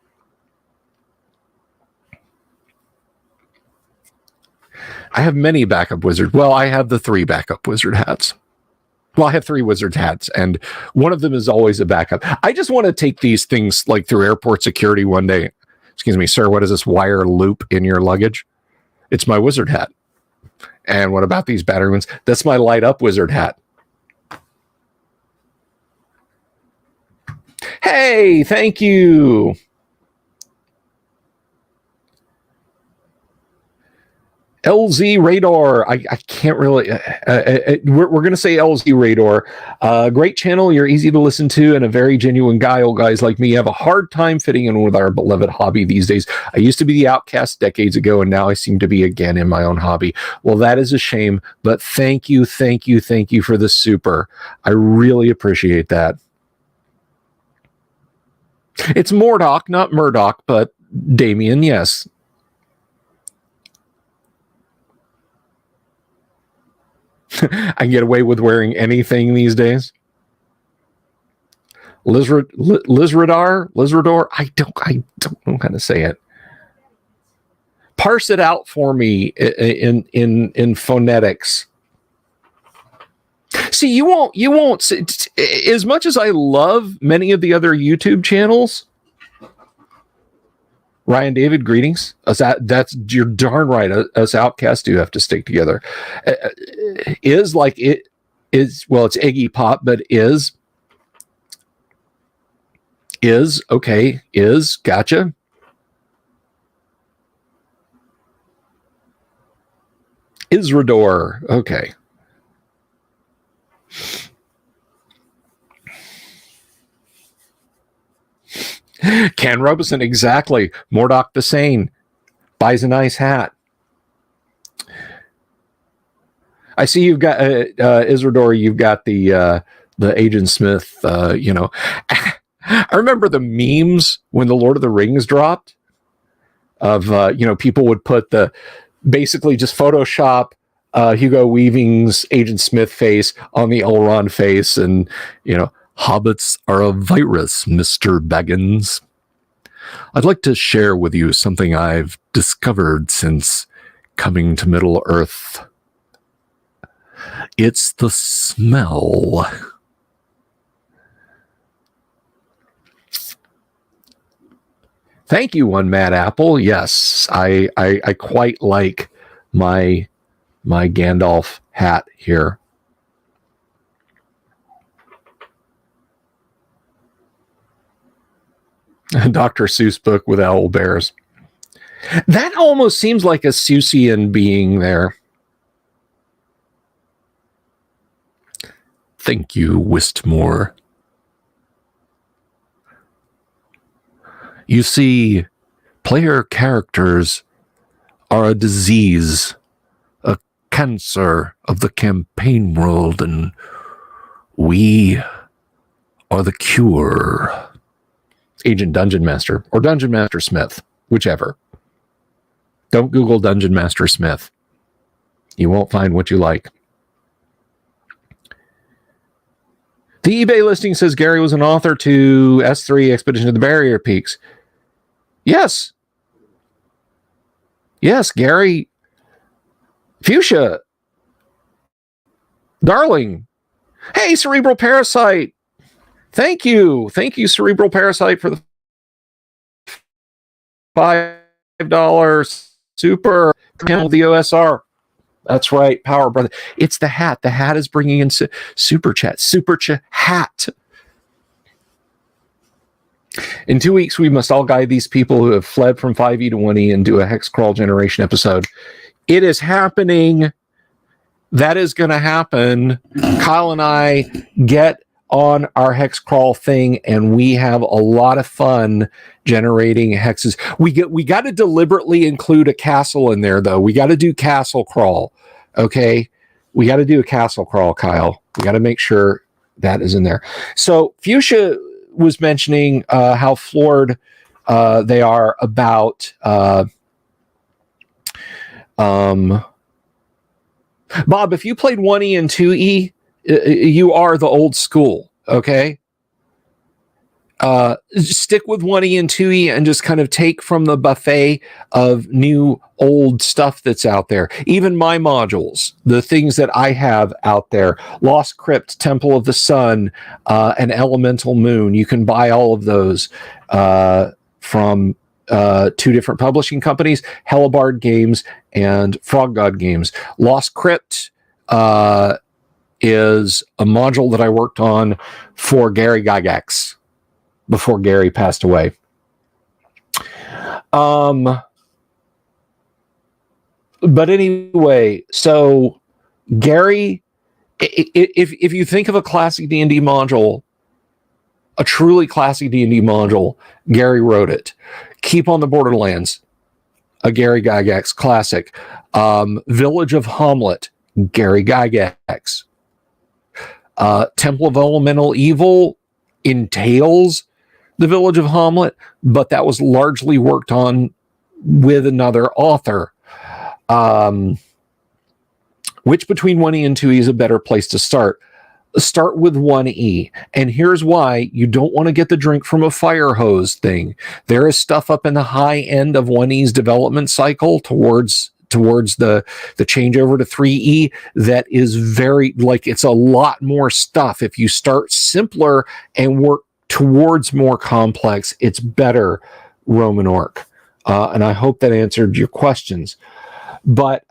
I have many backup wizards. Well, I have the 3 backup wizard hats. Well, I have 3 wizard hats, and one of them is always a backup. I just want to take these things like through airport security one day. Excuse me, sir, what is this wire loop in your luggage? It's my wizard hat. And what about these battery ones? That's my light up wizard hat. Hey, thank you. LZ Radar. I can't really. We're going to say LZ Radar. Great channel. You're easy to listen to and a very genuine guy. Old guys like me have a hard time fitting in with our beloved hobby these days. I used to be the outcast decades ago, and now I seem to be again in my own hobby. Well, that is a shame, but thank you for the super. I really appreciate that. It's Mordock, not Murdoch, but Damien, yes. I can get away with wearing anything these days. Lizrador. I don't know how to say it. Parse it out for me in phonetics. See, you won't. As much as I love many of the other YouTube channels. Ryan David, greetings. That's you're darn right. Us outcasts do have to stick together. Is like it is. Well, it's Iggy Pop, but is okay. Is gotcha. Isrador. Okay. Ken Robeson, exactly. Mordock the Sane buys a nice hat. I see you've got Isrador. You've got the Agent Smith. I remember the memes when the Lord of the Rings dropped. Of people would put basically just Photoshop Hugo Weaving's Agent Smith face on the Elrond face, and hobbits are a virus, Mr. Baggins. I'd like to share with you something I've discovered since coming to Middle Earth. It's the smell. Thank you, One Mad Apple. Yes, I quite like my Gandalf hat here. Dr. Seuss book with owl bears. That almost seems like a Seussian being there. Thank you, Wistmore. You see, player characters are a disease, a cancer of the campaign world, and we are the cure. Agent Dungeon Master or Dungeon Master Smith, whichever. Don't Google Dungeon Master Smith. You won't find what you like. The eBay listing says Gary was an author to S3 Expedition to the Barrier Peaks. Yes. Yes, Gary. Fuchsia. Darling. Hey, Cerebral Parasite. Thank you. Thank you, Cerebral Parasite, for the $5 super channel, the OSR. That's right, Power Brother. It's the hat. The hat is bringing in super chat. Super chat hat. In 2 weeks, we must all guide these people who have fled from 5e to 1e and do a hex crawl generation episode. It is happening. That is going to happen. Kyle and I get on our hex crawl thing, and we have a lot of fun generating hexes. We got to deliberately include a castle in there, though. We got to do castle crawl. Okay, we got to do a castle crawl, Kyle. We got to make sure that is in there. So Fuchsia was mentioning how floored they are about Bob, if you played 1E and 2E, you are the old school, okay? Stick with 1E and 2E and just kind of take from the buffet of new, old stuff that's out there. Even my modules, the things that I have out there, Lost Crypt, Temple of the Sun, and Elemental Moon. You can buy all of those from two different publishing companies, Hellebard Games and Frog God Games. Lost Crypt is a module that I worked on for Gary Gygax before Gary passed away. But anyway, so Gary, if you think of a classic D&D module, a truly classic D&D module, Gary wrote it. Keep on the Borderlands, a Gary Gygax classic. Village of Hamlet, Gary Gygax. Temple of Elemental Evil entails the Village of Hamlet, but that was largely worked on with another author. Which between 1E and 2E is a better place to start? Start with 1E. And here's why you don't want to get the drink from a fire hose thing. There is stuff up in the high end of 1E's development cycle towards the changeover to 3E that is very, like, it's a lot more stuff. If you start simpler and work towards more complex, it's better, Roman Orc. And I hope that answered your questions. But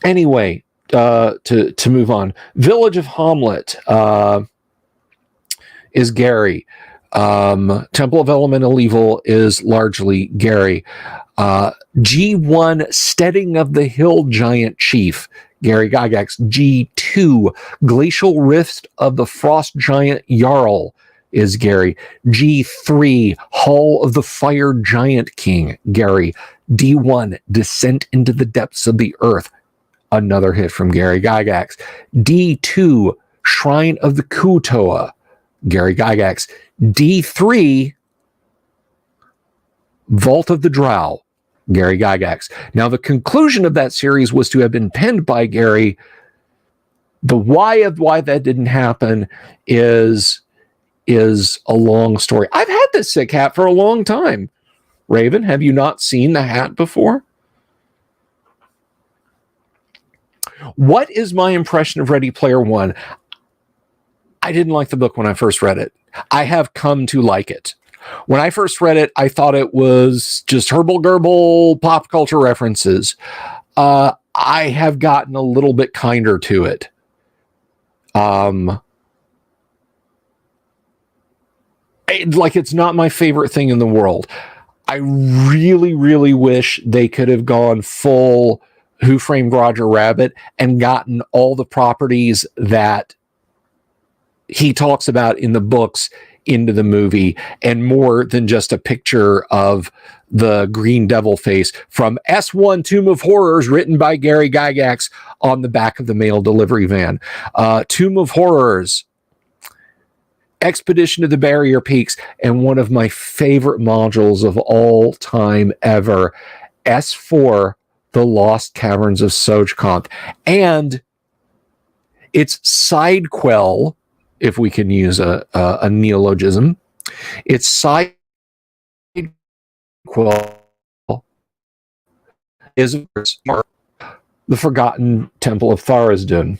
anyway, to move on, Village of Hamlet is Gary. Temple of Elemental Evil is largely Gary. G1 Steading of the Hill Giant Chief, Gary Gygax. G2 Glacial Rift of the Frost Giant Jarl is Gary. G3 Hall of the Fire Giant King, Gary. D1 Descent into the Depths of the Earth, another hit from Gary Gygax. D2 Shrine of the Kutoa, Gary Gygax. D3 Vault of the Drow, Gary Gygax. Now, the conclusion of that series was to have been penned by Gary. The why of why that didn't happen is is a long story. I've had this sick hat for a long time. Raven, have you not seen the hat before? What is my impression of Ready Player One? I didn't like the book when I first read it. I have come to like it. When I first read it, I thought it was just herble gerbil pop culture references. I have gotten a little bit kinder to it. It's not my favorite thing in the world. I really, really wish they could have gone full Who Framed Roger Rabbit and gotten all the properties that he talks about in the books into the movie, and more than just a picture of the green devil face from S1 Tomb of Horrors, written by Gary Gygax, on the back of the mail delivery van. Tomb of Horrors, Expedition to the Barrier Peaks, and one of my favorite modules of all time ever, S4, The Lost Caverns of Sojkonth. And its sidequel, if we can use a neologism, its sidequel is The Forgotten Temple of Tharizdun.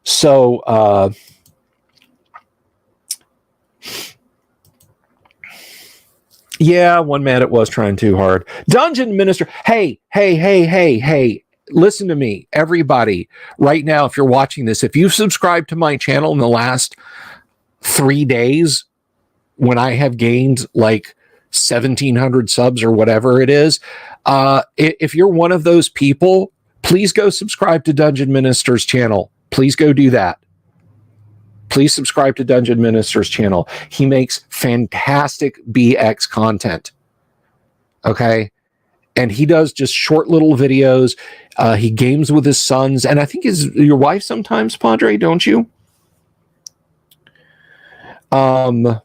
So, yeah, one man, it was trying too hard. Dungeon Minister. Hey, listen to me, everybody. Right now, if you're watching this, if you've subscribed to my channel in the last 3 days, when I have gained like 1,700 subs or whatever it is, if you're one of those people, please go subscribe to Dungeon Minister's channel. Please go do that. Please subscribe to Dungeon Minister's channel. He makes fantastic BX content. Okay? And he does just short little videos. He games with his sons. And I think your wife sometimes, Padre, don't you? But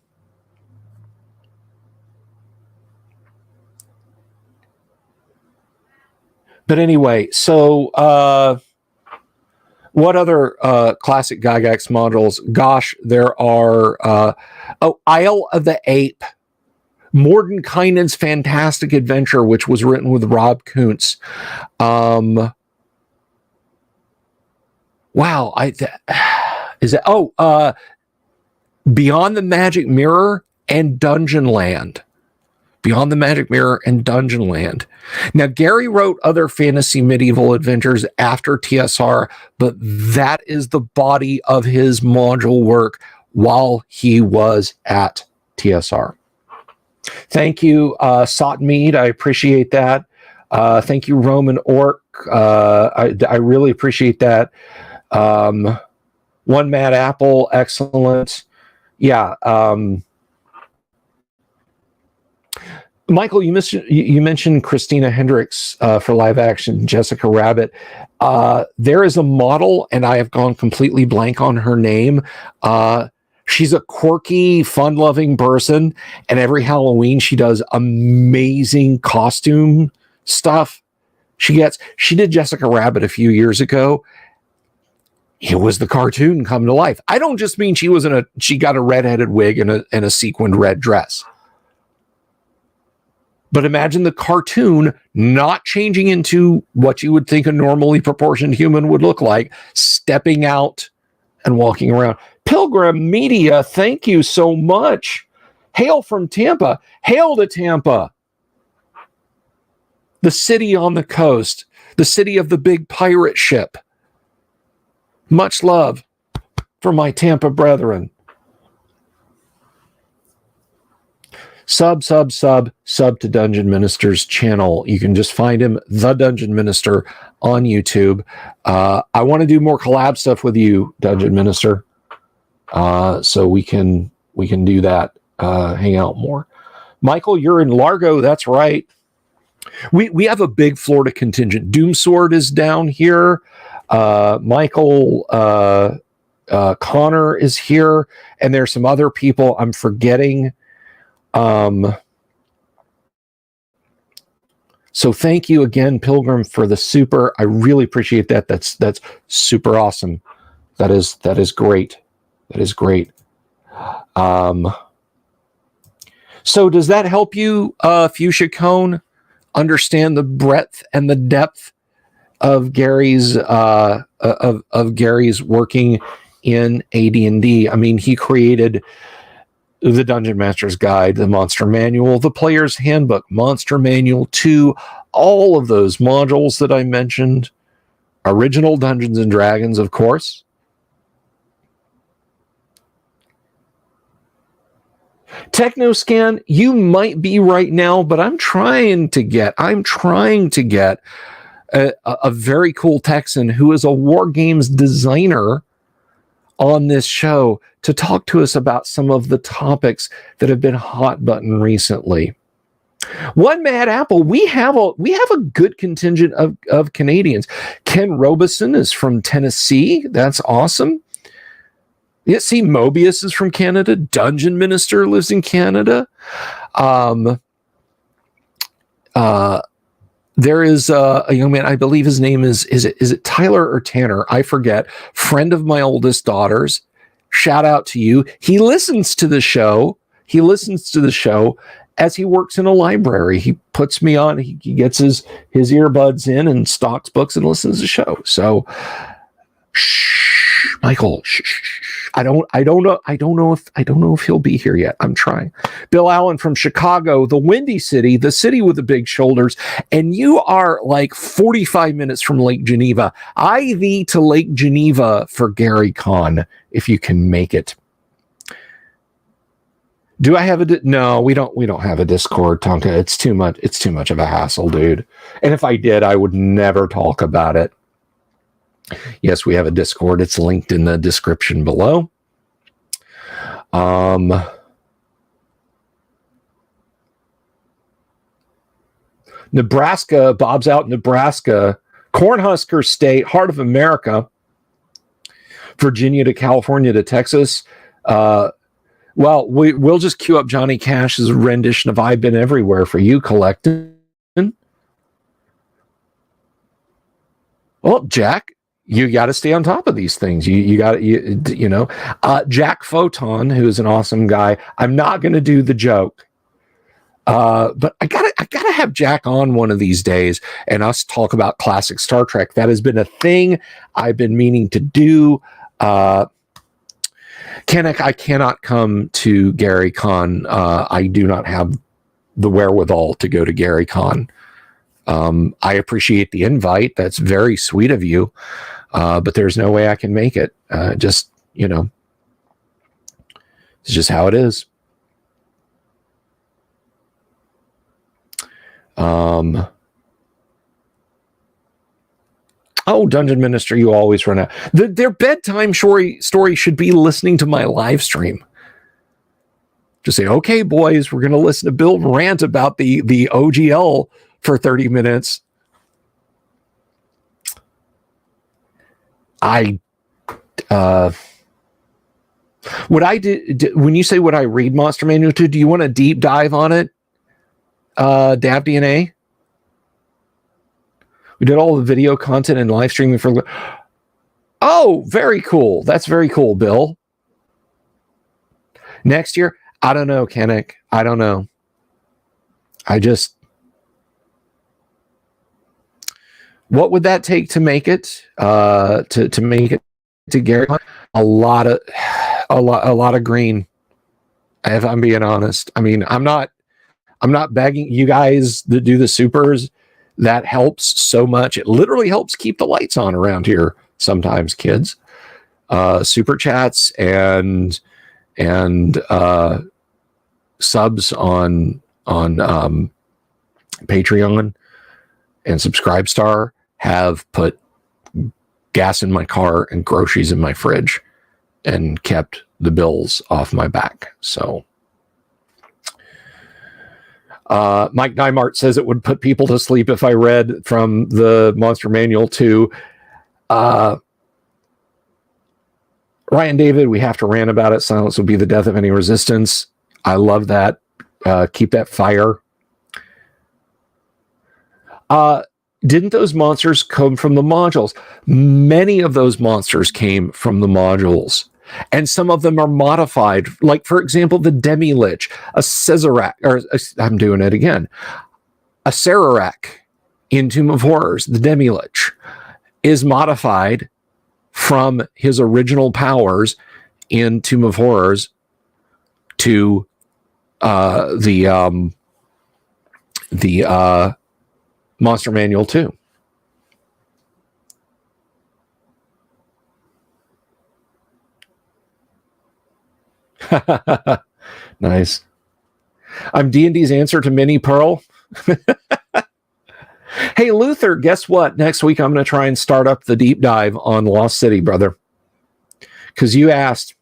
anyway, so what other classic Gygax modules? Gosh, there are Isle of the Ape, Mordenkainen's Fantastic Adventure, which was written with Rob Kuntz. Wow, Beyond the Magic Mirror and Dungeon Land. Beyond the Magic Mirror and Dungeon Land. Now, Gary wrote other fantasy medieval adventures after TSR, but that is the body of his module work while he was at TSR. Thank you, Sotmead. I appreciate that. Thank you, Roman Orc. I really appreciate that. One Mad Apple, excellent. Yeah. Michael, you mentioned Christina Hendricks for live action Jessica Rabbit. There is a model, and I have gone completely blank on her name. She's a quirky, fun-loving person, and every Halloween she does amazing costume stuff. She did Jessica Rabbit a few years ago. It was the cartoon come to life. I don't just mean she got a redheaded wig and a sequined red dress. But imagine the cartoon not changing into what you would think a normally proportioned human would look like, stepping out and walking around. Pilgrim Media, thank you so much. Hail from Tampa. Hail to Tampa. The city on the coast. The city of the big pirate ship. Much love for my Tampa brethren. Sub to Dungeon Minister's channel. You can just find him, The Dungeon Minister, on YouTube. I want to do more collab stuff with you, Dungeon Minister. So we can do that, hang out more. Michael, you're in Largo, that's right. We have a big Florida contingent. Doomsword is down here. Michael Connor is here, and there's some other people I'm forgetting. So thank you again, Pilgrim, for the super. I really appreciate that. That's super awesome. That is great. That is great. So does that help you, Fuchsia Cone, understand the breadth and the depth of Gary's of Gary's working in AD&D? I mean, he created the Dungeon Master's Guide, the Monster Manual, the Player's Handbook, Monster Manual 2, all of those modules that I mentioned, original Dungeons and Dragons, of course. TechnoScan, you might be right now, but I'm trying to get a very cool Texan who is a war games designer on this show to talk to us about some of the topics that have been hot button recently. One Mad Apple, we have a good contingent of Canadians. Ken Robeson is from Tennessee. That's awesome. Yeah, see, Mobius is from Canada. Dungeon Minister lives in Canada. There is a young man, I believe his name is it Tyler or Tanner? I forget. Friend of my oldest daughter's. Shout out to you. He listens to the show. As he works in a library. He puts me on. He gets his earbuds in and stocks books and listens to the show. So, shh, Michael. Shh. I don't know if he'll be here yet. I'm trying. Bill Allen from Chicago, the Windy City, the city with the big shoulders, and you are like 45 minutes from Lake Geneva. I thee to Lake Geneva for Gary Con if you can make it. Do I have no, we don't have a Discord, Tonka. It's too much of a hassle, dude. And if I did, I would never talk about it. Yes, we have a Discord. It's linked in the description below. Nebraska, Bob's out in Nebraska, Cornhusker State, heart of America, Virginia to California to Texas. Well, we'll just cue up Johnny Cash's rendition of I've Been Everywhere for you, collecting. Well, Jack, you got to stay on top of these things. You got to, Jack Photon, who's an awesome guy. I'm not going to do the joke, but I gotta have Jack on one of these days and us talk about classic Star Trek. That has been a thing I've been meaning to do. Kennick, I cannot come to Gary Con. I do not have the wherewithal to go to Gary Con. I appreciate the invite. That's very sweet of you. But there's no way I can make it. It's just how it is. Dungeon Minister, you always run out. Their bedtime story should be listening to my live stream. Just say, okay, boys, we're going to listen to Bill rant about the OGL for 30 minutes. Would I do when you say would I read Monster Manual 2, do you want a deep dive on it? Dav DNA? We did all the video content and live streaming for. Oh, very cool. That's very cool, Bill. Next year, I don't know, Kennick. I don't know. What would that take to make it? To make it to Gary? A lot of green. If I'm being honest, I mean, I'm not begging you guys to do the supers. That helps so much. It literally helps keep the lights on around here sometimes, kids. Super chats and subs on Patreon and Subscribestar have put gas in my car and groceries in my fridge and kept the bills off my back. So Mike Nymart says it would put people to sleep if I read from the Monster Manual 2. Ryan David, we have to rant about it. Silence will be the death of any resistance. I love that. Keep that fire. Didn't those monsters come from the modules? Many of those monsters came from the modules. And some of them are modified. Like, for example, the Demi-Lich, a Scissorak, I'm doing it again. A Sararak in Tomb of Horrors, the Demi-Lich, is modified from his original powers in Tomb of Horrors to the Monster Manual 2. Nice. I'm D&D's answer to Mini Pearl. Hey, Luther, guess what? Next week, I'm going to try and start up the deep dive on Lost City, brother. Because you asked.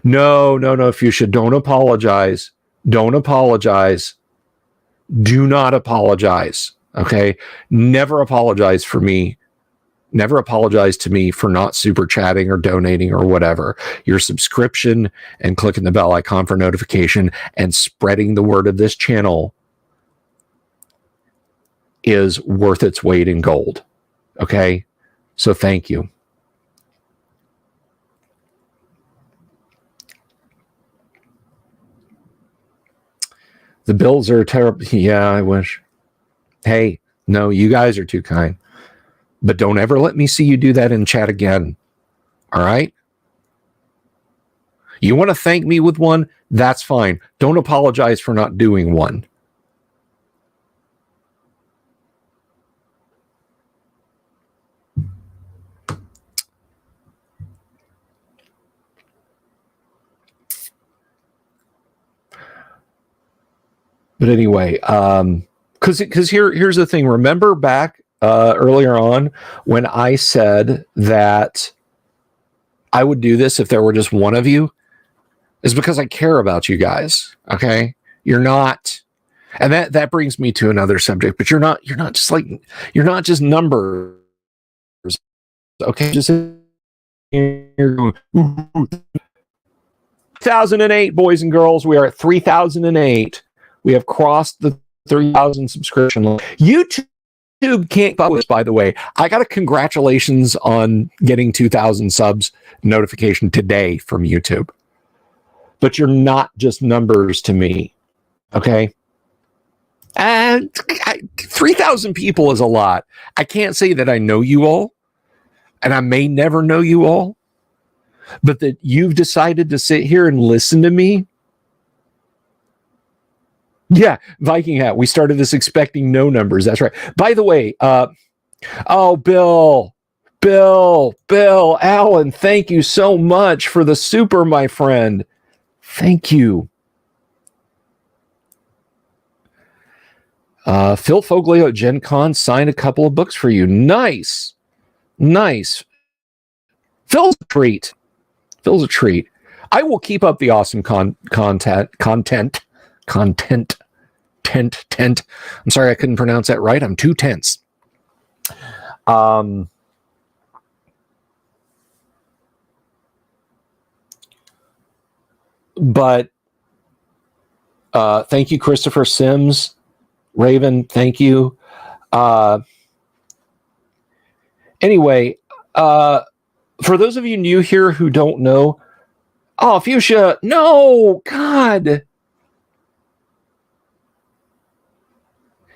No, Fuchsia, don't apologize. Don't apologize. Do not apologize. Okay? Never apologize for me. Never apologize to me for not super chatting or donating or whatever. Your subscription and clicking the bell icon for notification and spreading the word of this channel is worth its weight in gold. Okay? So thank you. The Bills are terrible. Yeah, I wish. Hey, no, you guys are too kind. But don't ever let me see you do that in chat again. All right? You want to thank me with one? That's fine. Don't apologize for not doing one. But anyway, because here's the thing. Remember back earlier on when I said that I would do this if there were just one of you? Is because I care about you guys. Okay, you're not, and that brings me to another subject. But you're not just numbers. Okay, just 2008, boys and girls. We are at 3008. We have crossed the 3,000 subscription line. YouTube can't publish, by the way. I got a congratulations on getting 2,000 subs notification today from YouTube. But you're not just numbers to me, okay? And 3,000 people is a lot. I can't say that I know you all, and I may never know you all, but that you've decided to sit here and listen to me. Yeah, Viking Hat. We started this expecting no numbers. That's right. By the way, Bill, Alan, thank you so much for the super, my friend. Thank you. Phil Foglio at Gen Con signed a couple of books for you. Nice. Phil's a treat. I will keep up the awesome content. I'm sorry I couldn't pronounce that right. I'm too tense. But thank you, Christopher Sims. Raven, thank you. Anyway, for those of you new here who don't know, oh, Fuchsia, no, God.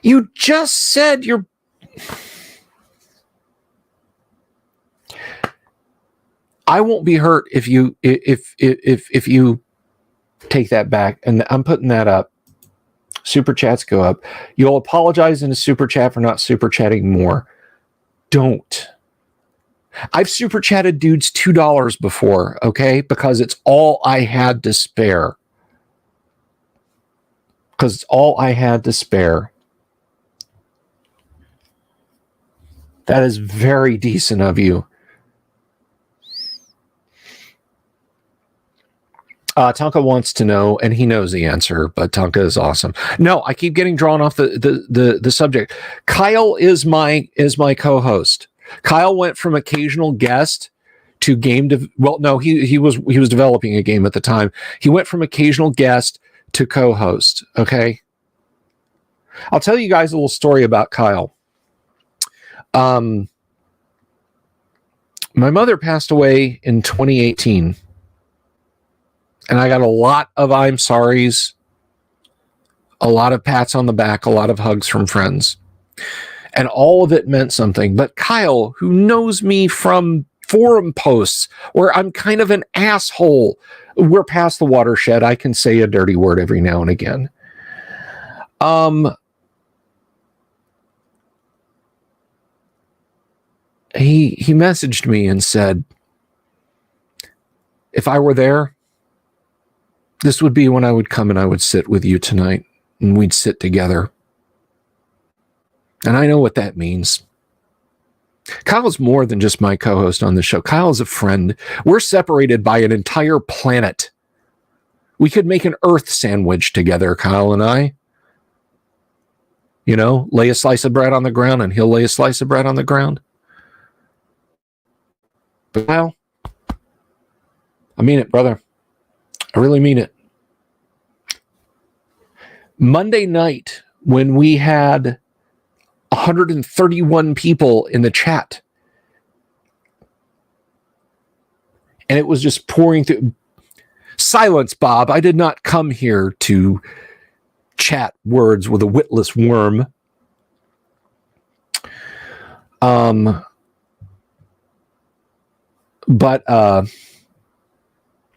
You just said you're... I won't be hurt if you take that back, and I'm putting that up. Super chats go up. You'll apologize in a super chat for not super chatting more. Don't. I've super chatted dudes $2 before, okay? Because it's all I had to spare. That is very decent of you. Tonka wants to know, and he knows the answer, but Tonka is awesome. No, I keep getting drawn off the subject. Kyle is my co-host. Kyle went from occasional guest well, no, he was developing a game at the time. He went from occasional guest to co-host. Okay. I'll tell you guys a little story about Kyle. My mother passed away in 2018, and I got a lot of I'm sorries, a lot of pats on the back, a lot of hugs from friends, and all of it meant something. But Kyle, who knows me from forum posts where I'm kind of an asshole, we're past the watershed. I can say a dirty word every now and again. He messaged me and said, if I were there, this would be when I would come and I would sit with you tonight, and we'd sit together. And I know what that means. Kyle's more than just my co-host on the show. Kyle's a friend. We're separated by an entire planet. We could make an Earth sandwich together, Kyle and I. You know, lay a slice of bread on the ground and he'll lay a slice of bread on the ground. But Kyle, I mean it, brother. I really mean it. Monday night, when we had 131 people in the chat, and it was just pouring through. Silence, Bob. I did not come here to chat words with a witless worm. But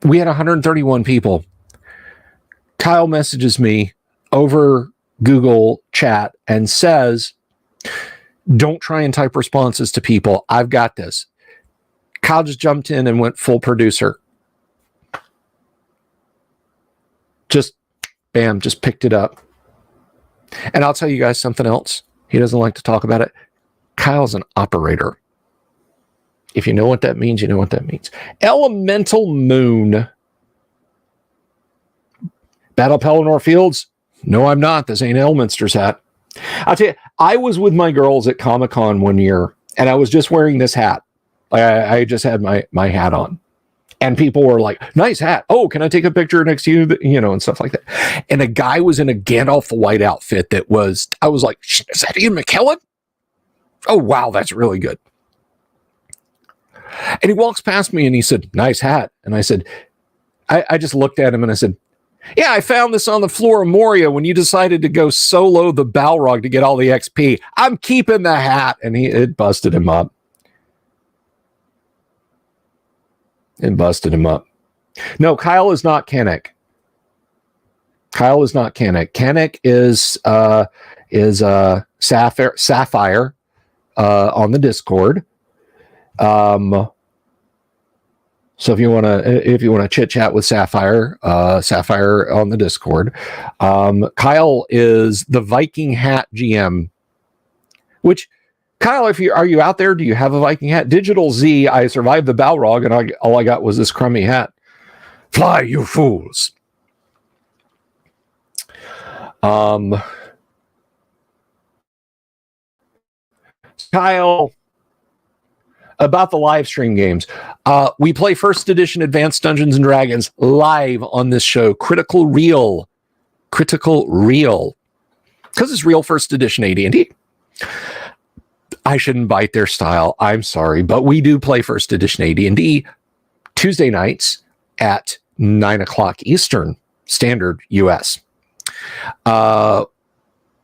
we had 131 people. Kyle messages me over Google Chat and says, don't try and type responses to people. I've got this. Kyle just jumped in and went full producer. Just, bam, just picked it up. And I'll tell you guys something else. He doesn't like to talk about it. Kyle's an operator. If you know what that means, you know what that means. Elemental Moon. Battle Pelennor Fields? No, I'm not. This ain't Elminster's hat. I'll tell you, I was with my girls at Comic-Con one year, and I was just wearing this hat. I just had my hat on. And people were like, nice hat. Oh, can I take a picture next to you? You know, and stuff like that. And a guy was in a Gandalf the White outfit that was, I was like, is that Ian McKellen? Oh, wow, that's really good. And he walks past me and he said, nice hat. And I said, I just looked at him and I said, yeah, I found this on the floor of Moria when you decided to go solo the Balrog to get all the XP. I'm keeping the hat. And it busted him up. It busted him up. No, Kyle is not Kennick. Kyle is not Kennick. Kennick is Sapphire on the Discord. So if you want to chit chat with Sapphire on the Discord, Kyle is the Viking Hat GM. Which, Kyle, are you out there? Do you have a Viking hat? Digital Z, I survived the Balrog, and all I got was this crummy hat. Fly, you fools! Kyle, about the live stream games. We play first edition Advanced Dungeons and Dragons live on this show. Critical Real. Because it's real first edition AD&D. I shouldn't bite their style. I'm sorry. But we do play first edition AD&D Tuesday nights at 9 o'clock Eastern Standard US.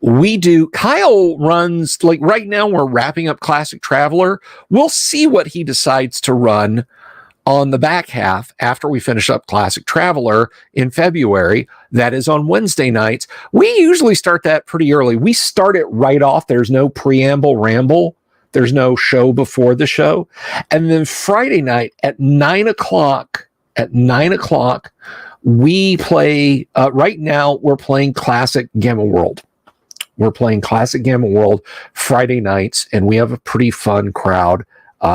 We do. Kyle runs, like right now we're wrapping up Classic Traveler. We'll see what he decides to run on the back half after we finish up Classic Traveler in February. That is on Wednesday nights. We usually start that pretty early. We start it right off. There's no preamble ramble. There's no show before the show. And then Friday night at 9 o'clock, we play, right now we're playing Classic Gamma World. We're playing Classic Gamma World Friday nights, and we have a pretty fun crowd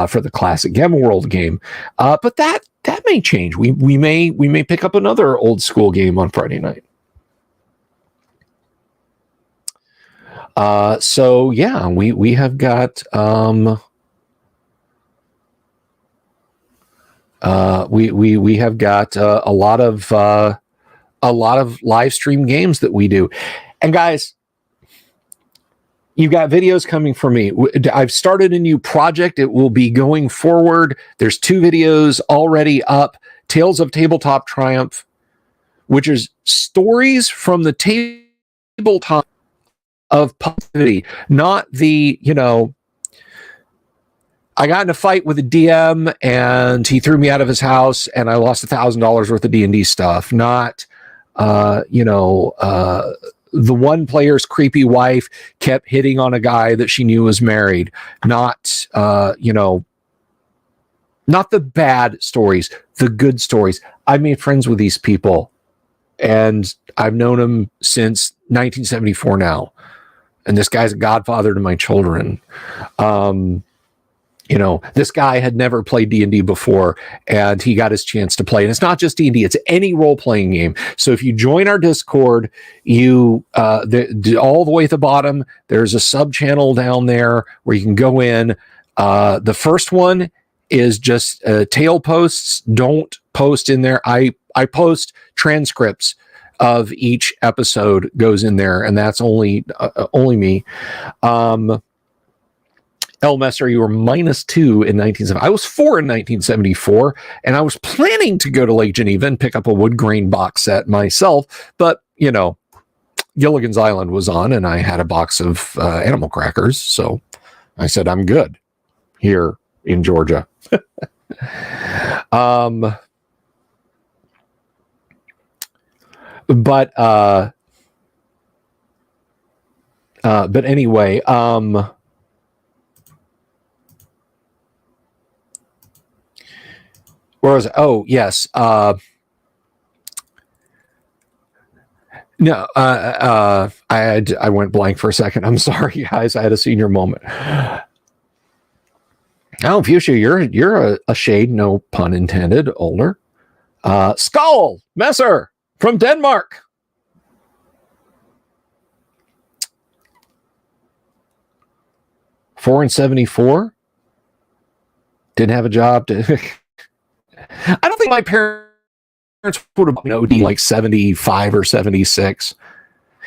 for the Classic Gamma World game. But that may change. We may pick up another old school game on Friday night. So yeah, we have got We have got a lot of live stream games that we do. And guys, you've got videos coming from me. I've started a new project. It will be going forward. There's 2 videos already up. Tales of Tabletop Triumph, which is stories from the tabletop of positivity, not the, I got in a fight with a DM and he threw me out of his house and I lost $1,000 worth of D&D stuff. Not, the one player's creepy wife kept hitting on a guy that she knew was married. Not, not the bad stories, the good stories. I made friends with these people and I've known them since 1974 now. And this guy's a godfather to my children. This guy had never played D&D before, and he got his chance to play. And it's not just D&D; it's any role-playing game. So if you join our Discord, all the way at the bottom, there's a sub-channel down there where you can go in. The first one is just tale posts. Don't post in there. I post transcripts of each episode goes in there, and that's only me. El Messer, you were -2 in 1970. I was 4 in 1974, and I was planning to go to Lake Geneva and pick up a wood grain box set myself, but Gilligan's Island was on, and I had a box of animal crackers, so I said I'm good here in Georgia. But anyway, where was it? Oh, yes. No, I went blank for a second. I'm sorry, guys. I had a senior moment. Oh, Fuchsia, you're a shade, no pun intended, older. Skull Messer from Denmark. $4 in 74. Didn't have a job to. I don't think my parents would have been OD like 75 or 76.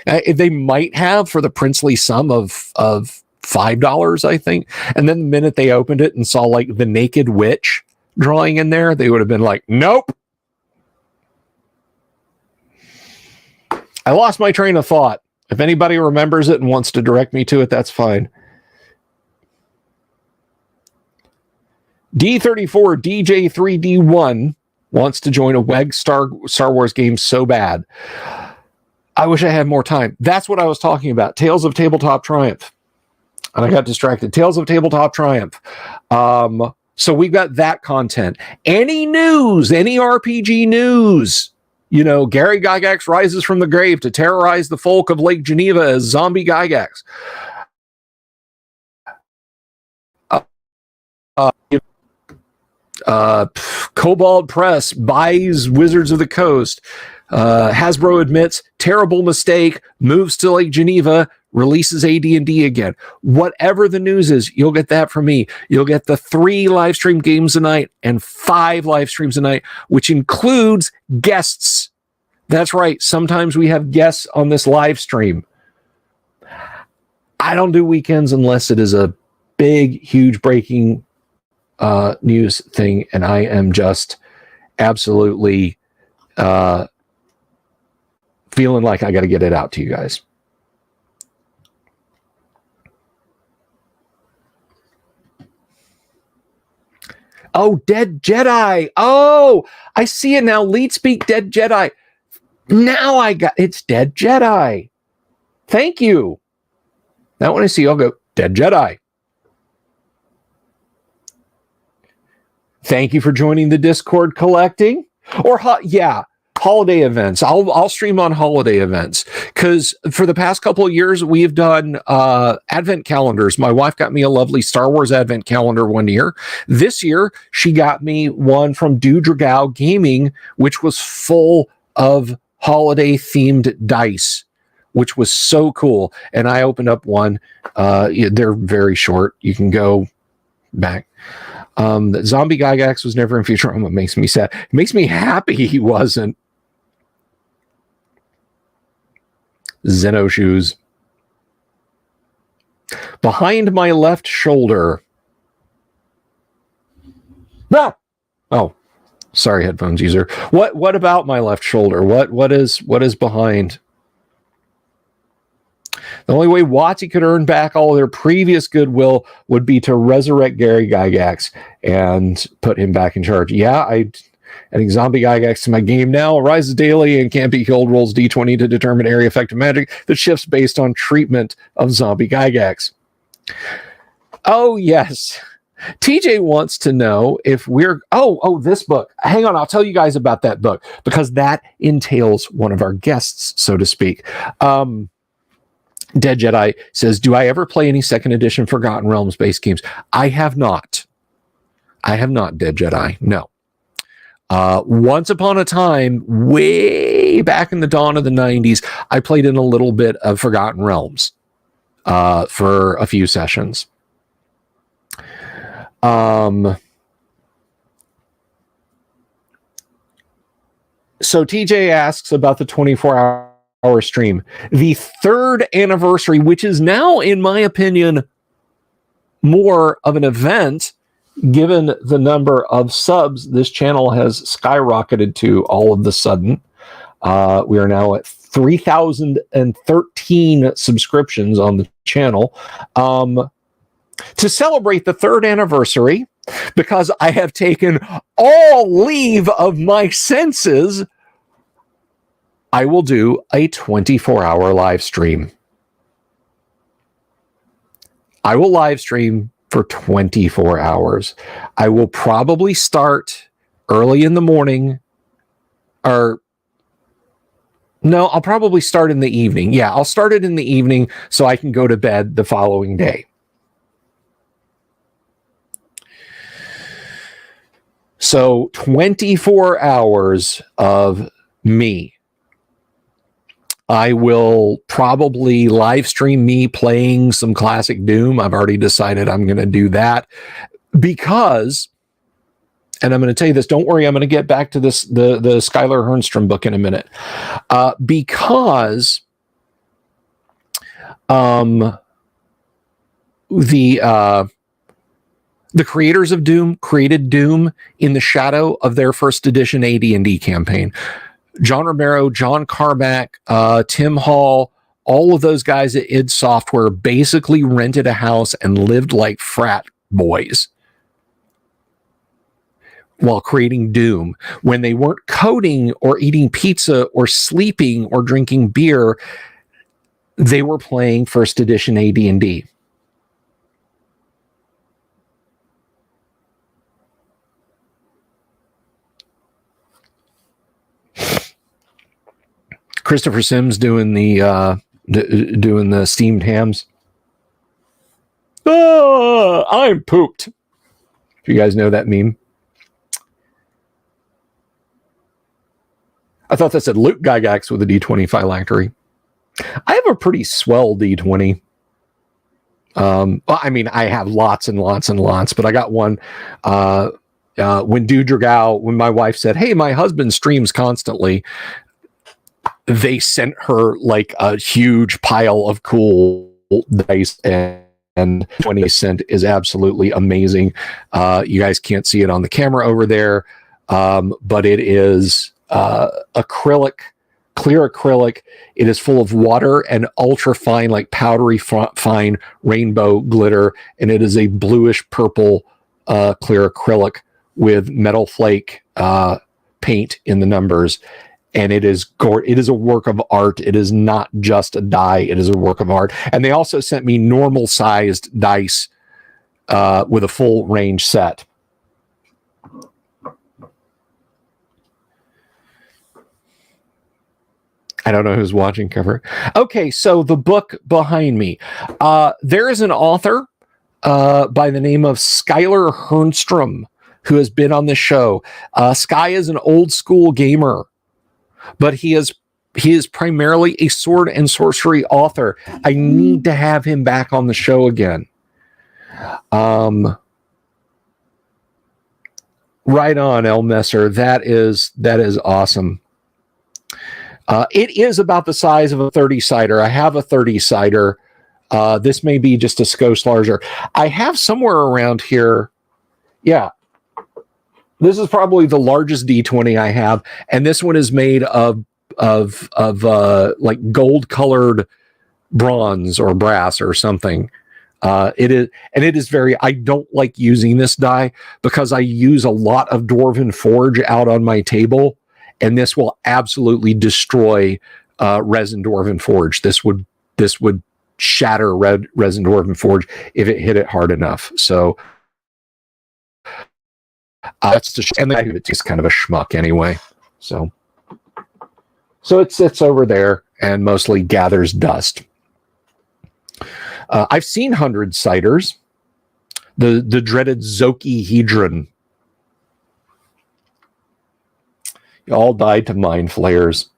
They might have for the princely sum of $5, I think. And then the minute they opened it and saw like the naked witch drawing in there, they would have been like, nope. I lost my train of thought. If anybody remembers it and wants to direct me to it, that's fine. D34 DJ3D1 wants to join a WEG Star Wars game so bad. I wish I had more time. That's what I was talking about. Tales of Tabletop Triumph. And I got distracted. Tales of Tabletop Triumph. So we've got that content. Any news, any RPG news. Gary Gygax rises from the grave to terrorize the folk of Lake Geneva as zombie Gygax. Cobalt Press buys Wizards of the Coast. Hasbro admits terrible mistake, moves to Lake Geneva, releases AD&D again. Whatever the news is, you'll get that from me. You'll get the 3 live stream games a night and 5 live streams a night, which includes guests. That's right. Sometimes we have guests on this live stream. I don't do weekends unless it is a big, huge breaking news thing, and I am just absolutely feeling like I got to get it out to you guys. Oh, Dead Jedi. Oh, I see it now. Lead speak Dead Jedi. Now I got it's Dead Jedi. Thank you. Now when I see, I'll go Dead Jedi. Thank you for joining the Discord collecting. Or holiday events. I'll stream on holiday events because for the past couple of years we've done advent calendars. My wife got me a lovely Star Wars advent calendar one year. This year she got me one from Dudragao Gaming, which was full of holiday themed dice, which was so cool. And I opened up one. They're very short. You can go back. That Zombie Gygax was never in Futurama makes me sad. It makes me happy he wasn't. Zeno shoes. Behind my left shoulder. Ah! Oh, sorry, headphones user. What about my left shoulder? What is behind? The only way WotC could earn back all their previous goodwill would be to resurrect Gary Gygax and put him back in charge. Yeah, adding Zombie Gygax to my game now. Arises daily and can't be killed. Rolls D20 to determine area effective magic that shifts based on treatment of Zombie Gygax. Oh, yes. TJ wants to know if we're... Oh, this book. Hang on, I'll tell you guys about that book because that entails one of our guests, so to speak. Dead Jedi says, do I ever play any second edition Forgotten Realms based games? I have not. Dead Jedi. No. Once upon a time, way back in the dawn of the 90s, I played in a little bit of Forgotten Realms for a few sessions. So TJ asks about the 24-hour stream. The third anniversary, which is now, in my opinion, more of an event, given the number of subs this channel has skyrocketed to all of the sudden. We are now at 3,013 subscriptions on the channel. To celebrate the third anniversary, because I have taken all leave of my senses, I will do a 24-hour live stream. I will live stream for 24 hours. I will probably start early in the morning, or no, I'll probably start in the evening. Yeah, I'll start it in the evening so I can go to bed the following day. So 24 hours of me. I will probably live stream me playing some classic Doom. I've already decided I'm going to do that because, and I'm going to tell you this, don't worry, I'm going to get back to this, the Skylar Hernstrom book in a minute. Because the creators of Doom created Doom in the shadow of their first edition AD&D campaign. John Romero, John Carmack, Tim Hall, all of those guys at id Software basically rented a house and lived like frat boys while creating Doom. When they weren't coding or eating pizza or sleeping or drinking beer, they were playing first edition AD&D. Christopher Sims doing the steamed hams. I'm pooped. If you guys know that meme. I thought that said Luke Gygax with a D20 phylactery. I have a pretty swell D20. Well, I mean, I have lots and lots and lots, but I got one when Dudragow, when my wife said, hey, my husband streams constantly, they sent her like a huge pile of cool dice, and 20 cent is absolutely amazing. You guys can't see it on the camera over there, but it is acrylic, clear acrylic. It is full of water and ultra fine, like powdery fine rainbow glitter, and it is a bluish purple clear acrylic with metal flake paint in the numbers. And it is a work of art. It is not just a die. It is a work of art. And they also sent me normal sized dice with a full range set. I don't know who's watching cover. Okay, so the book behind me. There is an author by the name of Skylar Hernstrom who has been on the show. Sky is an old school gamer, but he is primarily a sword and sorcery author. I need to have him back on the show again. Right on, El Messer. That is awesome. It is about the size of a 30 cider. I have a 30 cider. This may be just a skosh larger. I have somewhere around here. Yeah. This is probably the largest D20 I have. And this one is made of like gold colored bronze or brass or something. It is very, I don't like using this die because I use a lot of Dwarven Forge out on my table, and this will absolutely destroy Resin Dwarven Forge. This would shatter Resin Dwarven Forge if it hit it hard enough. So that's just, and it's just kind of a schmuck anyway. So it sits over there and mostly gathers dust. I've seen 100 ciders. The dreaded Zokihedron. You all died to mind flayers.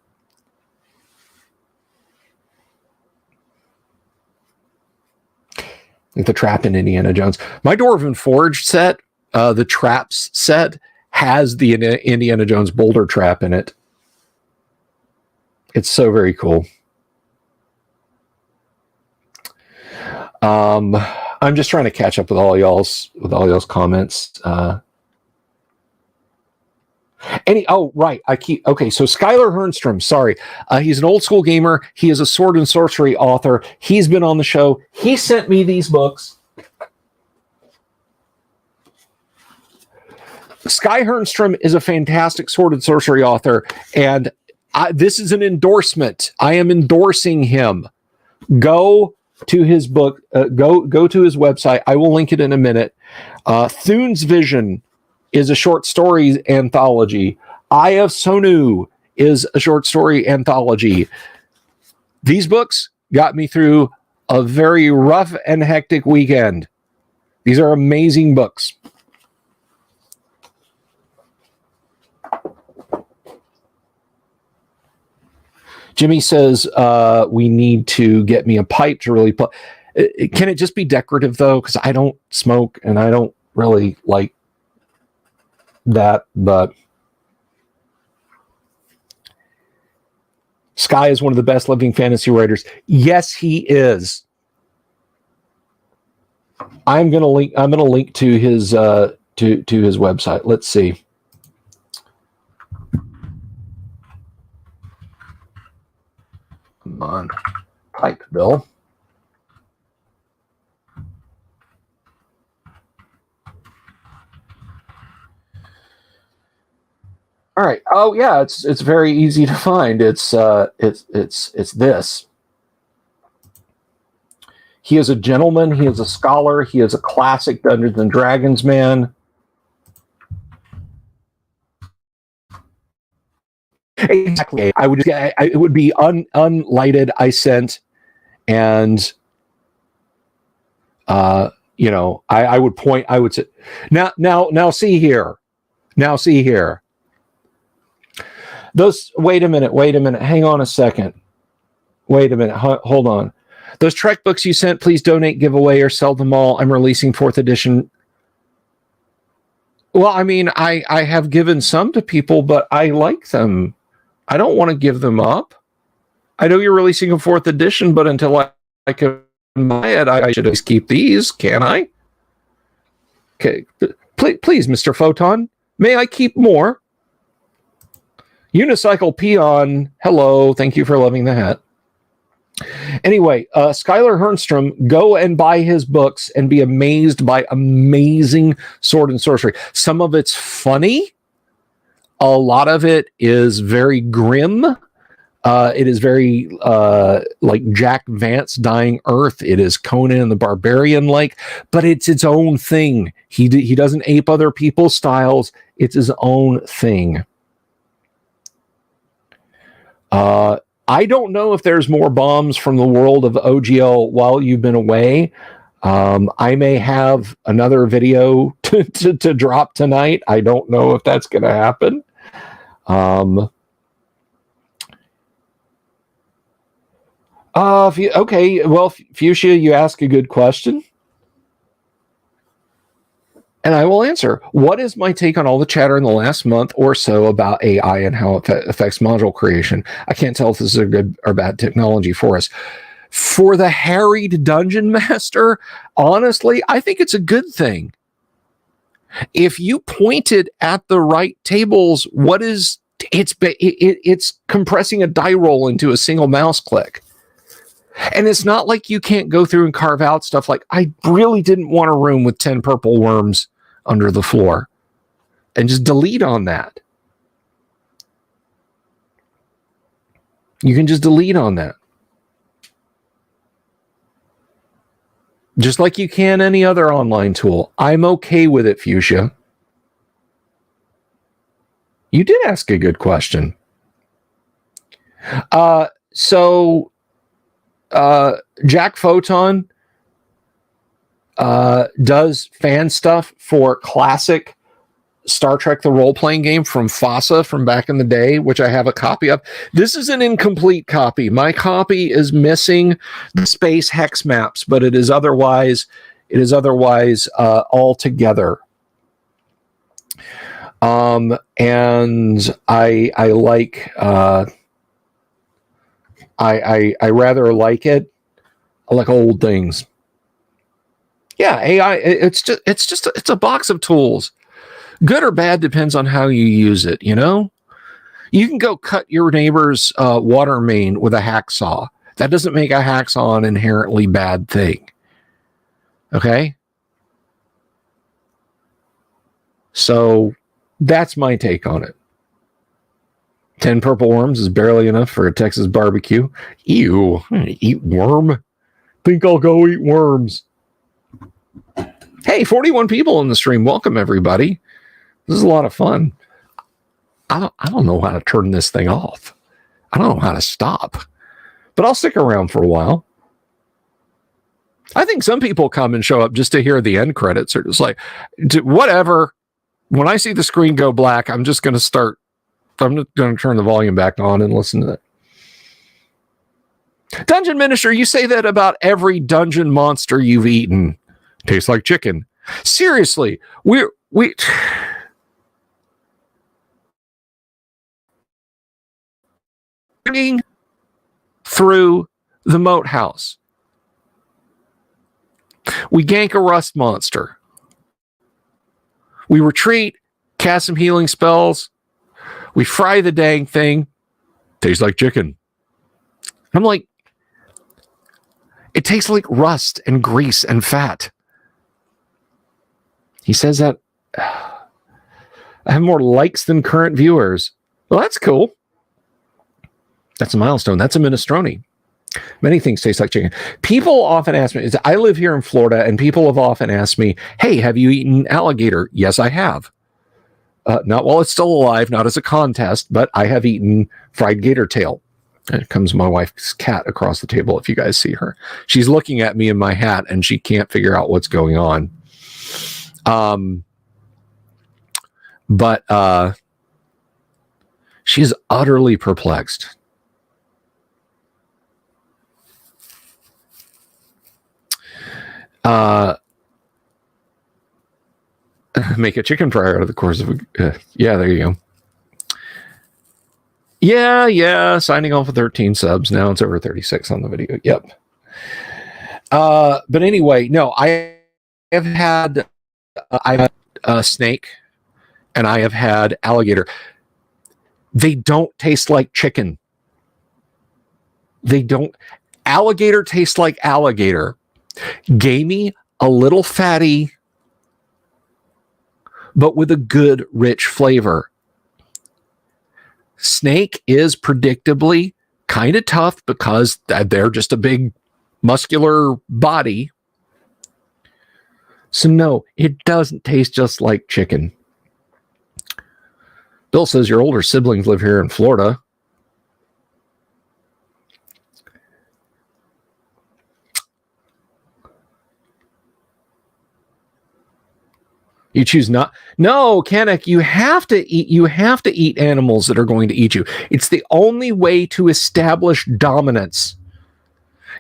Like the trap in Indiana Jones. My Dwarven Forge set, the traps set, has the Indiana Jones boulder trap in it. It's so very cool. I'm just trying to catch up with all y'all's comments. Oh, right. Okay. So Skylar Hernstrom, sorry. He's an old school gamer. He is a sword and sorcery author. He's been on the show. He sent me these books. Sky Hernstrom is a fantastic sword and sorcery author. And this is an endorsement. I am endorsing him. Go to his book, go to his website. I will link it in a minute. Thune's Vision is a short story anthology. Eye of Sonu is a short story anthology. These books got me through a very rough and hectic weekend. These are amazing books. Jimmy says, we need to get me a pipe to really play. Can it just be decorative, though? Because I don't smoke, and I don't really like that. But Sky is one of the best living fantasy writers. Yes, he is. I'm gonna link to his to his website. Let's see. Come on, pipe bill. All right. Oh yeah, it's very easy to find. It's this. He is a gentleman. He is a scholar. He is a classic Dungeons and Dragons man. Exactly. It would be unlighted. I sent, and I would point. I would say, now see here. Now see here. Those. Wait a minute. Hang on a second. Wait a minute. Hold on. Those Trek books you sent, please donate, give away, or sell them all. I'm releasing 4th edition. Well, I mean, I have given some to people, but I like them. I don't want to give them up. I know you're releasing a 4th edition, but until I can buy it, I should always keep these, can I? Okay. Please, Mr. Photon, may I keep more? Unicycle Peon, hello. Thank you for loving the hat. Anyway, Skylar Hernstrom, go and buy his books and be amazed by amazing sword and sorcery. Some of it's funny. A lot of it is very grim. It is very like Jack Vance Dying Earth. It is Conan the Barbarian like, but it's its own thing. He doesn't ape other people's styles. It's his own thing. I don't know if there's more bombs from the world of OGL while you've been away. I may have another video to drop tonight. I don't know if that's going to happen. Okay, well, Fuchsia, you ask a good question. And I will answer, what is my take on all the chatter in the last month or so about AI and how it affects module creation? I can't tell if this is a good or bad technology for us. For the harried dungeon master, honestly, I think it's a good thing. If you point it at the right tables, it's compressing a die roll into a single mouse click. And it's not like you can't go through and carve out stuff like, I really didn't want a room with 10 purple worms under the floor, and just delete on that. You can just delete on that. Just like you can any other online tool. I'm okay with it, Fuchsia. You did ask a good question. Jack Photon does fan stuff for classic Star Trek the role-playing game from FASA from back in the day, which I have a copy of. This is an incomplete copy. My copy is missing the space hex maps, but it is otherwise all together. And I like I rather like it. I like old things. Yeah, AI, it's a box of tools. Good or bad depends on how you use it, you know? You can go cut your neighbor's water main with a hacksaw. That doesn't make a hacksaw an inherently bad thing. Okay? So that's my take on it. 10 purple worms is barely enough for a Texas barbecue. Ew, I'm gonna eat worm. Think I'll go eat worms. Hey, 41 people in the stream. Welcome, everybody. This is a lot of fun. I don't know how to turn this thing off. I don't know how to stop. But I'll stick around for a while. I think some people come and show up just to hear the end credits or just like, whatever. When I see the screen go black, I'm just going to turn the volume back on and listen to it. Dungeon Minister, you say that about every dungeon monster you've eaten. Tastes like chicken. Seriously, we through the moat house. We gank a rust monster. We retreat, cast some healing spells. We fry the dang thing. Tastes like chicken. I'm like, it tastes like rust and grease and fat. He says that I have more likes than current viewers. Well, that's cool. That's a milestone. That's a minestrone. Many things taste like chicken. People often ask me, I live here in Florida, and people have often asked me, hey, have you eaten alligator? Yes, I have. Not while it's still alive, not as a contest, but I have eaten fried gator tail. Here comes my wife's cat across the table, if you guys see her. She's looking at me in my hat, and she can't figure out what's going on. But she is utterly perplexed. Make a chicken fryer out of the course of yeah, there you go. Yeah, signing off with 13 subs. Now it's over 36 on the video. Yep. But anyway, no, I have had a snake and I have had alligator. They don't taste like chicken. They don't. Alligator tastes like alligator. Gamey, a little fatty, but with a good, rich flavor. Snake is predictably kind of tough because they're just a big, muscular body. So no, it doesn't taste just like chicken. Bill says your older siblings live here in Florida. You choose not. No, Kanek, you have to eat animals that are going to eat you. It's the only way to establish dominance.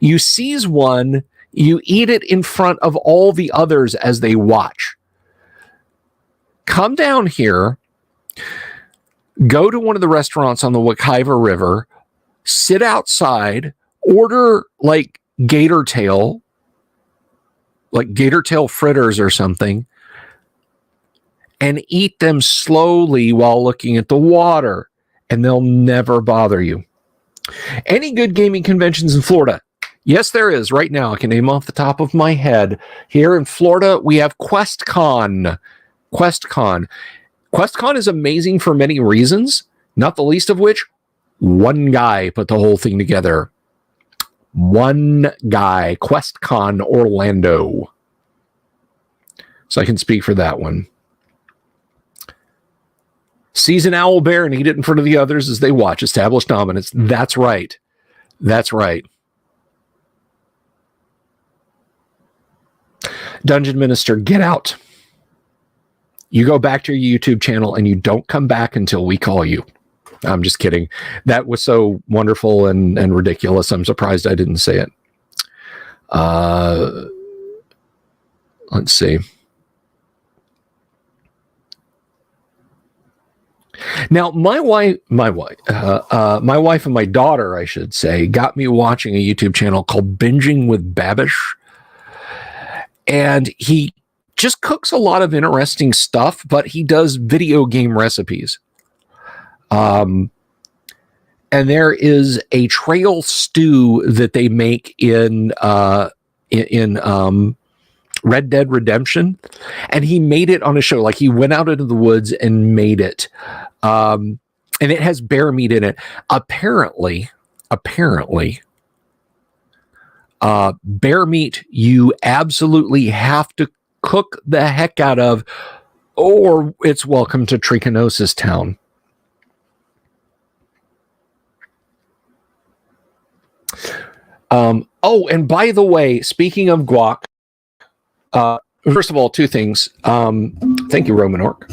You seize one, you eat it in front of all the others as they watch. come down here, go to one of the restaurants on the Wekiva River, sit outside, order like gator tail fritters or something, and eat them slowly while looking at the water, and they'll never bother you. Any good gaming conventions in Florida? Yes, there is. Right now, I can name off the top of my head. Here in Florida, we have QuestCon. QuestCon is amazing for many reasons, not the least of which, one guy put the whole thing together. One guy, QuestCon Orlando. So I can speak for that one. Seize an owl bear and eat it in front of the others as they watch. Establish dominance. That's right. That's right. Dungeon Minister, get out. You go back to your YouTube channel and you don't come back until we call you. I'm just kidding. That was so wonderful and ridiculous. I'm surprised I didn't say it. Let's see. Now, my wife and my daughter, I should say, got me watching a YouTube channel called Binging with Babish. And he just cooks a lot of interesting stuff, but he does video game recipes. And there is a trail stew that they make in Red Dead Redemption, and he made it on a show. Like, he went out into the woods and made it. And it has bear meat in it. Apparently, bear meat you absolutely have to cook the heck out of, or it's welcome to Trichinosis Town. Oh, and by the way, speaking of guac, first of all, two things. Thank you, Roman Orc.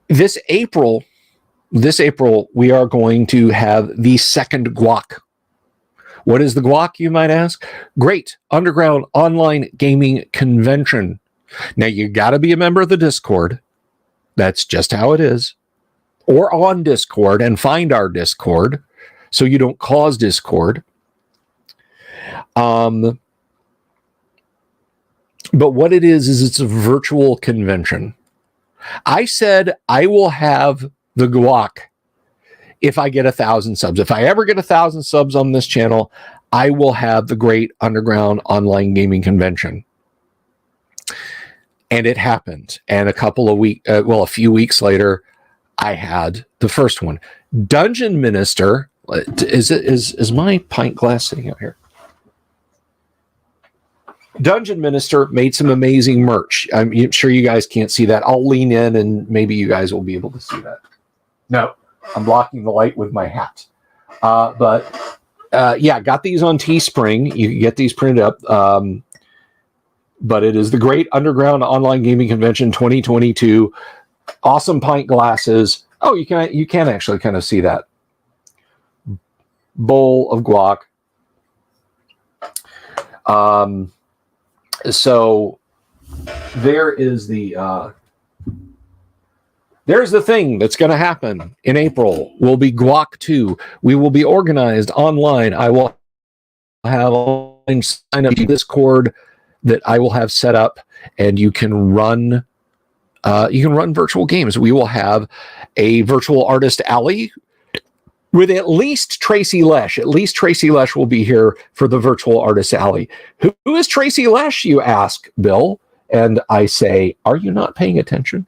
This April, we are going to have the second guac. What is the guac, you might ask? Great Underground Online Gaming Convention. Now, you got to be a member of the Discord. That's just how it is. Or on Discord, and find our Discord so you don't cause discord. But what it is it's a virtual convention. I said I will have the guac if I get 1,000 subs. If I ever get 1,000 subs on this channel, I will have the Great Underground Online Gaming Convention. And it happened. And a few weeks later, I had the first one. Dungeon Minister, is my pint glass sitting out here? Dungeon Minister made some amazing merch. I'm sure you guys can't see that. I'll lean in and maybe you guys will be able to see that. No, I'm blocking the light with my hat. Got these on Teespring. You can get these printed up. But it is the Great Underground Online Gaming Convention 2022. Awesome pint glasses. Oh, you can actually kind of see that. Bowl of guac. So there is there's the thing that's going to happen in April. Will be Guac 2. We will be organized online. I will have online sign up Discord that I will have set up, and you can run virtual games. We will have a virtual artist alley with at least Tracy Lesh. At least Tracy Lesh will be here for the virtual artist alley. Who is Tracy Lesh, you ask, Bill? And I say, are you not paying attention?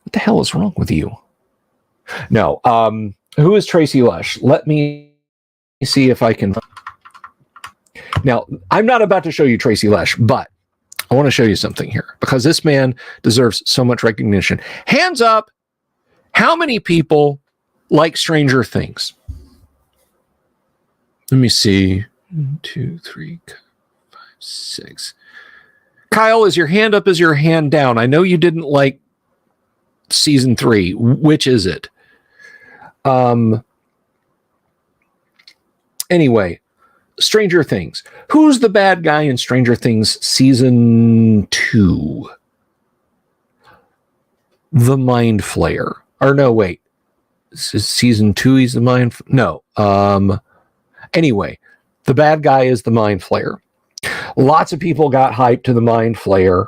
What the hell is wrong with you? No. Who is Tracy Lesh? Let me see if I can. Now, I'm not about to show you Tracy Lesh, but I want to show you something here because this man deserves so much recognition. Hands up. How many people like Stranger Things? Let me see. 1, 2, 3, 5, 6. Kyle, is your hand up? Is your hand down? I know you didn't like season 3. Which is it? Anyway, Stranger Things. Who's the bad guy in Stranger Things season 2? The Mind Flayer. Or no, wait. Season 2, he's the Mind... No. Anyway, the bad guy is the Mind Flayer. Lots of people got hyped to the Mind Flayer.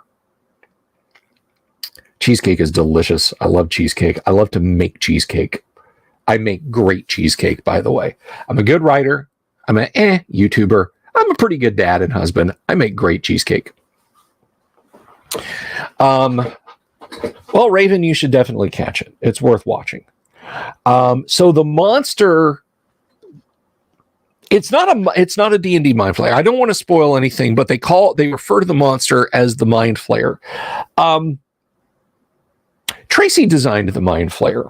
Cheesecake is delicious. I love cheesecake. I love to make cheesecake. I make great cheesecake, by the way. I'm a good writer. I'm an YouTuber. I'm a pretty good dad and husband. I make great cheesecake. Well, Raven, you should definitely catch it. It's worth watching. So the monster, it's not a D&D Mind Flayer. I don't want to spoil anything, but they refer to the monster as the Mind Flayer. Tracy designed the Mind Flayer.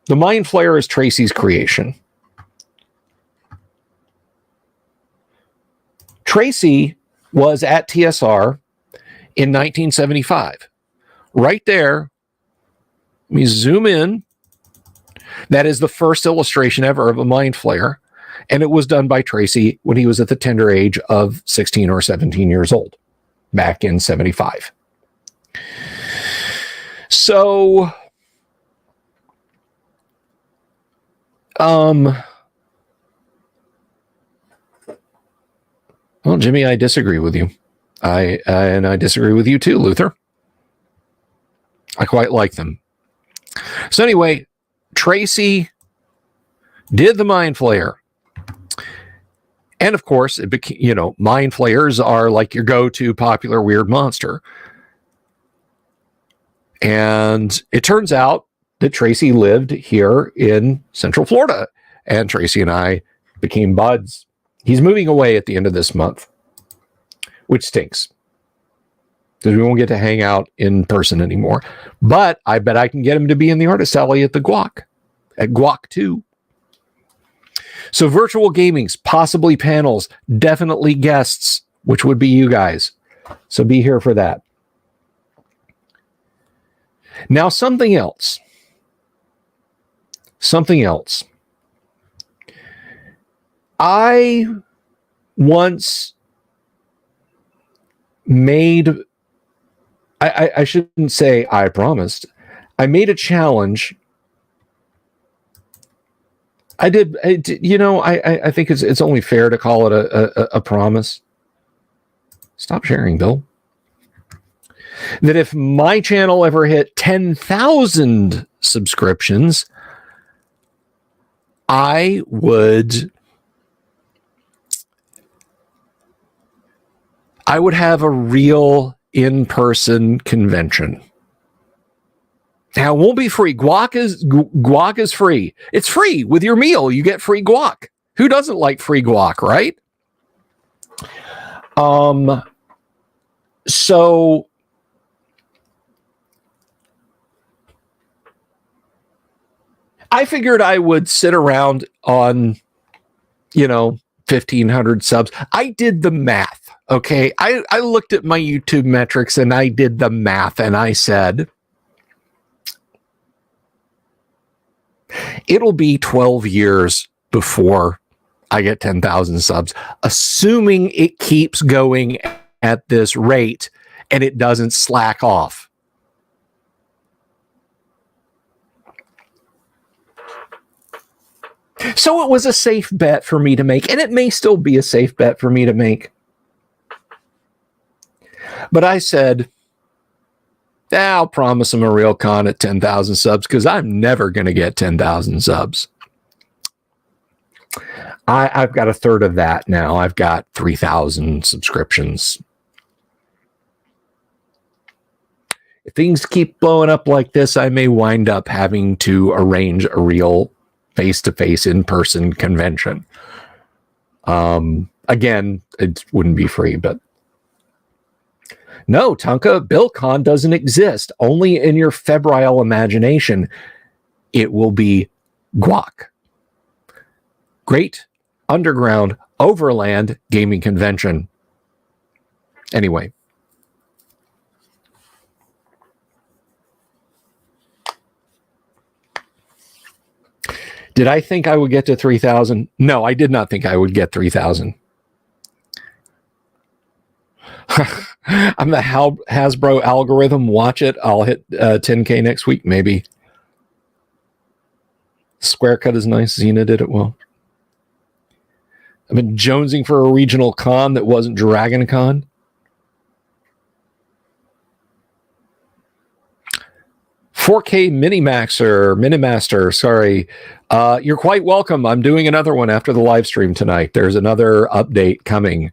The Mind Flayer is Tracy's creation. Tracy was at TSR in 1975. Right there, let me zoom in. That is the first illustration ever of a Mind Flayer, and it was done by Tracy when he was at the tender age of 16 or 17 years old, back in 75. So, well, Jimmy, I disagree with you. I disagree with you too, Luther. I quite like them. So anyway, Tracy did the Mind Flayer. And of course, it became, Mind Flayers are like your go-to popular weird monster. And it turns out that Tracy lived here in Central Florida. And Tracy and I became buds. He's moving away at the end of this month, which stinks, because we won't get to hang out in person anymore. But I bet I can get him to be in the artist alley at the Guac, at Guac 2. So virtual gamings, possibly panels, definitely guests, which would be you guys. So be here for that. Now, something else. I once made, I shouldn't say I promised. I made a challenge. I think it's only fair to call it a promise. Stop sharing, Bill. That if my channel ever hit 10,000 subscriptions, I would have a real in-person convention. Now, it won't be free. Guac is free. It's free with your meal. You get free guac. Who doesn't like free guac, right? So I figured I would sit around on, 1,500 subs. I did the math. Okay. I looked at my YouTube metrics and I did the math, and I said, it'll be 12 years before I get 10,000 subs, assuming it keeps going at this rate and it doesn't slack off. So it was a safe bet for me to make, and it may still be a safe bet for me to make. But I said, I'll promise him a real con at 10,000 subs, because I'm never going to get 10,000 subs. I've got a third of that now. I've got 3,000 subscriptions. If things keep blowing up like this, I may wind up having to arrange a real face-to-face in-person convention. Again, it wouldn't be free, but no, Tonka, BillCon doesn't exist. Only in your febrile imagination. It will be Guac. Great Underground Overland Gaming Convention. Anyway. Did I think I would get to 3,000? No, I did not think I would get 3,000. I'm the Hasbro algorithm. Watch it. I'll hit 10K next week, maybe. Square cut is nice. Xena did it well. I've been jonesing for a regional con that wasn't Dragon Con. $4K Minimaster, sorry. You're quite welcome. I'm doing another one after the live stream tonight. There's another update coming.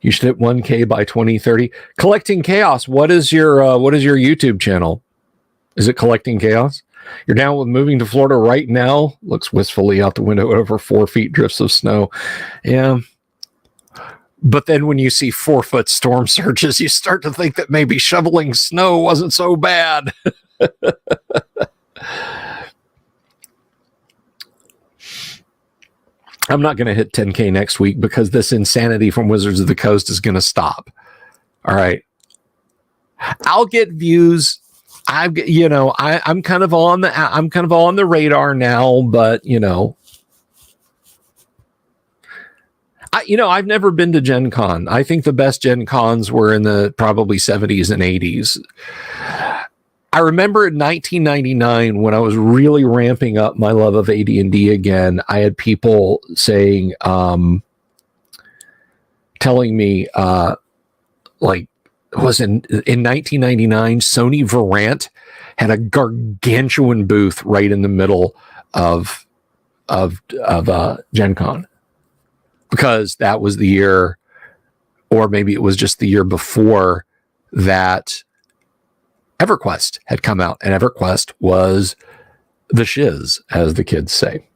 You should hit 1K by 2030. Collecting Chaos. What is your YouTube channel? Is it Collecting Chaos? You're down with moving to Florida right now? Looks wistfully out the window over 4 feet drifts of snow. Yeah. But then when you see 4-foot storm surges, you start to think that maybe shoveling snow wasn't so bad. I'm not going to hit 10K next week because this insanity from Wizards of the Coast is going to stop. All right. I'll get views. I'm kind of on the radar now, but I've never been to Gen Con. I think the best Gen Cons were in the probably 70s and 80s. I remember in 1999 when I was really ramping up my love of AD&D again, I had people saying, telling me, was in 1999, Sony Verant had a gargantuan booth right in the middle of Gen Con. Because that was the year, or maybe it was just the year before, that EverQuest had come out, and EverQuest was the shiz, as the kids say.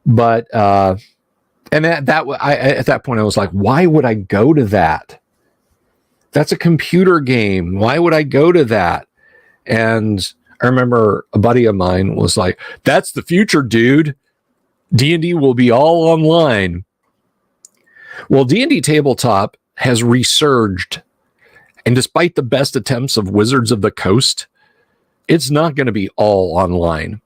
But and at that point I was like, why would I go to that? That's a computer game. Why would I go to that? And I remember a buddy of mine was like, that's the future, dude. D&D will be all online. Well, D&D Tabletop has resurged. And despite the best attempts of Wizards of the Coast, it's not going to be all online.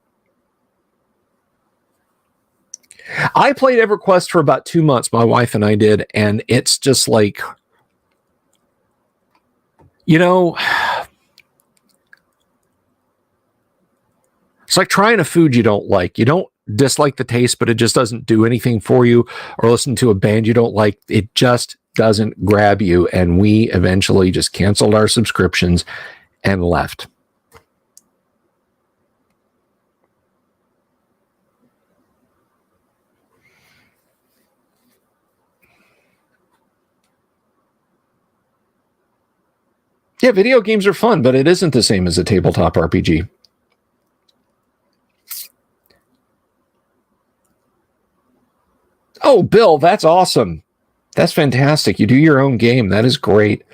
I played EverQuest for about 2 months, my wife and I did, and it's just like, it's like trying a food you don't like. You don't dislike the taste, but it just doesn't do anything for you, or listen to a band you don't like. It just doesn't grab you. And we eventually just canceled our subscriptions and left. Yeah, video games are fun, but it isn't the same as a tabletop RPG. Oh, Bill, that's awesome. That's fantastic. You do your own game. That is great.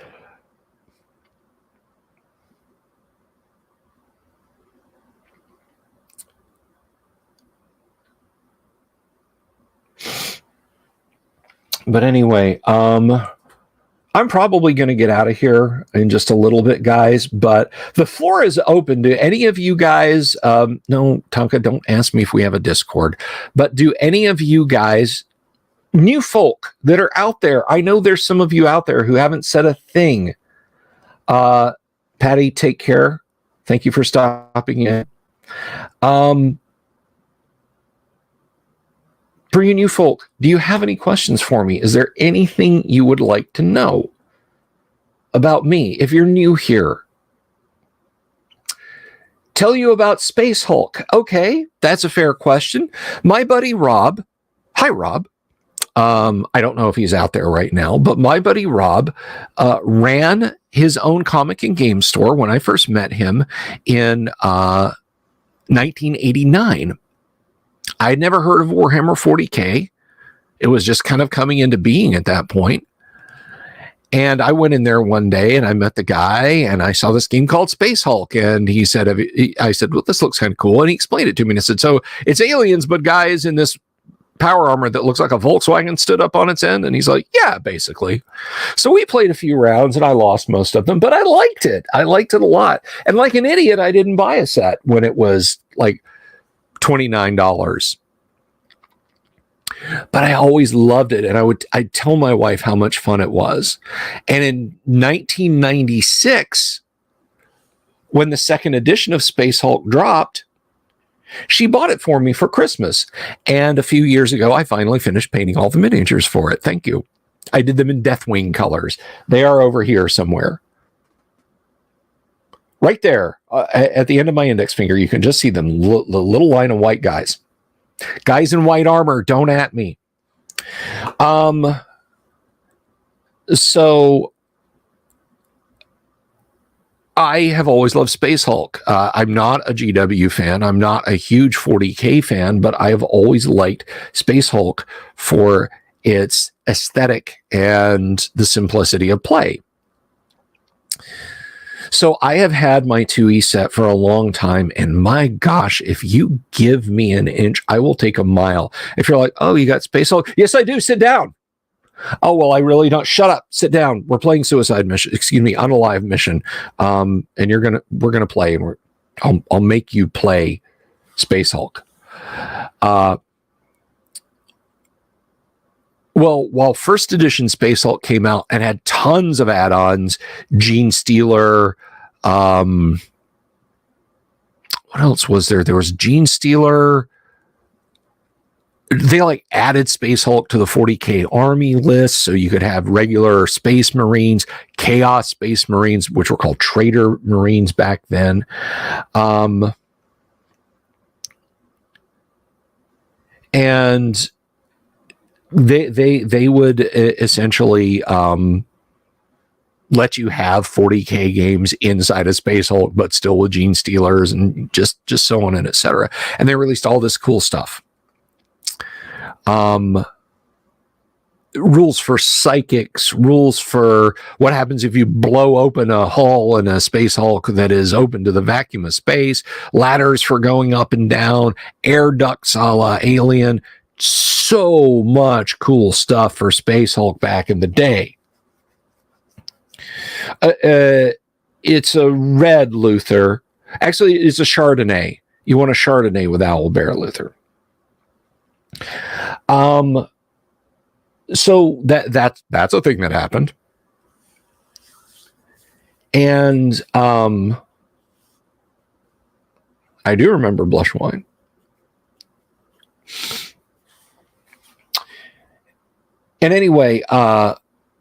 But anyway, I'm probably going to get out of here in just a little bit, guys, but the floor is open. Do any of you guys, no, Tonka, don't ask me if we have a Discord, but do any of you guys, new folk that are out there, I know there's some of you out there who haven't said a thing. Patty, take care. Thank you for stopping in. For you new folk, do you have any questions for me? Is there anything you would like to know about me if you're new here? Tell you about Space Hulk. Okay, that's a fair question. My buddy Rob, hi Rob. I don't know if he's out there right now, but my buddy Rob ran his own comic and game store when I first met him in 1989. I had never heard of Warhammer 40K. It was just kind of coming into being at that point. And I went in there one day and I met the guy and I saw this game called Space Hulk. And he said, I said, well, this looks kind of cool. And he explained it to me. And I said, so it's aliens, but guys in this power armor that looks like a Volkswagen stood up on its end? And he's like, yeah, basically. So we played a few rounds and I lost most of them, but I liked it. I liked it a lot. And like an idiot, I didn't buy a set when it was like $29. But I always loved it. And I'd tell my wife how much fun it was. And in 1996, when the second edition of Space Hulk dropped, she bought it for me for Christmas. And a few years ago, I finally finished painting all the miniatures for it. Thank you. I did them in Deathwing colors. They are over here somewhere. Right there at the end of my index finger, you can just see them, the little line of white guys. Guys in white armor, don't at me. So I have always loved Space Hulk. I'm not a GW fan. I'm not a huge 40K fan, but I have always liked Space Hulk for its aesthetic and the simplicity of play. So I have had my 2E set for a long time, and my gosh, if you give me an inch, I will take a mile. If you're like, oh, you got Space Hulk? Yes, I do. Sit down. Oh, well, I really don't. Shut up. Sit down. We're playing Suicide Mission. Excuse me, Unalive Mission. And we're gonna play, and I'll make you play Space Hulk. Well, while first edition Space Hulk came out and had tons of add-ons, Gene Stealer, what else was there? There was Gene Stealer. They like added Space Hulk to the 40K Army list, so you could have regular Space Marines, Chaos Space Marines, which were called Traitor Marines back then. And they would essentially let you have 40K games inside of Space Hulk, but still with Gene Stealers and just so on and etc. And they released all this cool stuff. Rules for psychics, rules for what happens if you blow open a hull in a Space Hulk that is open to the vacuum of space, ladders for going up and down, air ducts a la Alien. So much cool stuff for Space Hulk back in the day. It's a red Luthor. Actually, it's a Chardonnay. You want a Chardonnay with Owlbear Luthor. So that's a thing that happened. And I do remember Blush Wine. And anyway,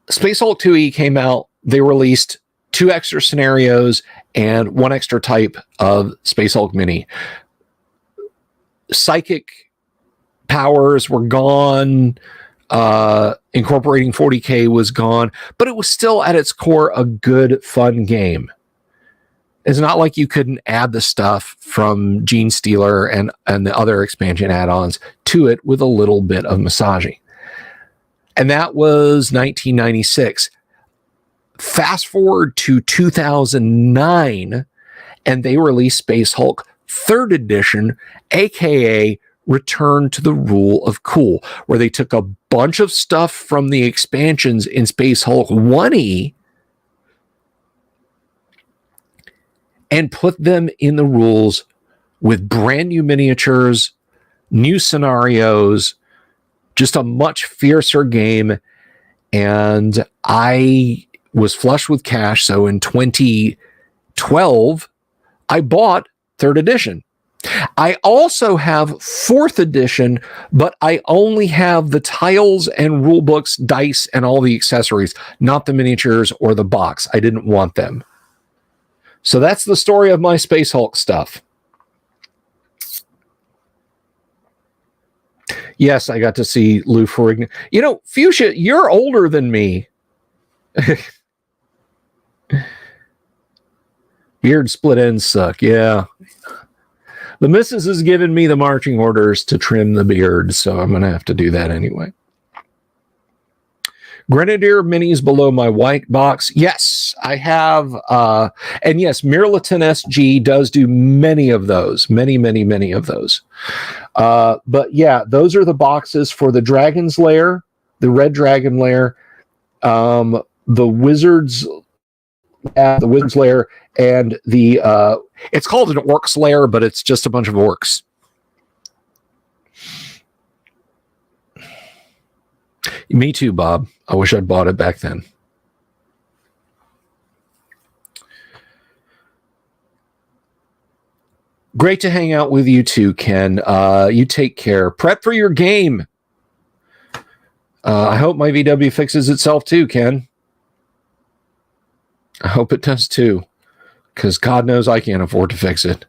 Space Hulk 2E came out. They released 2 extra scenarios and 1 extra type of Space Hulk Mini. Psychic powers were gone. Incorporating 40K was gone, but it was still at its core a good, fun game. It's not like you couldn't add the stuff from Gene Stealer and the other expansion add-ons to it with a little bit of massaging. And that was 1996. Fast forward to 2009, and they released Space Hulk 3rd edition, aka Return to the Rule of Cool, where they took a bunch of stuff from the expansions in Space Hulk 1E and put them in the rules with brand new miniatures, new scenarios, just a much fiercer game. And I was flush with cash, so in 2012, I bought 3rd edition. I also have 4th edition, but I only have the tiles and rule books, dice, and all the accessories, not the miniatures or the box. I didn't want them. So that's the story of my Space Hulk stuff. Yes, I got to see Lou Ferrigno. You know, Fuchsia, you're older than me. Beard split ends suck. Yeah. The missus has given me the marching orders to trim the beard, so I'm going to have to do that anyway. Grenadier minis below my white box. Yes. Yes, I have. And yes, Mirliton SG does do many of those, many of those. But yeah, those are the boxes for the Dragon's Lair, the Red Dragon Lair, the Wizard's Lair, and the it's called an Orc's Lair, but it's just a bunch of orcs. Me too, Bob. I wish I'd bought it back then. Great to hang out with you too, Ken. You take care. Prep for your game. I hope my VW fixes itself too, Ken. I hope it does too, because God knows I can't afford to fix it.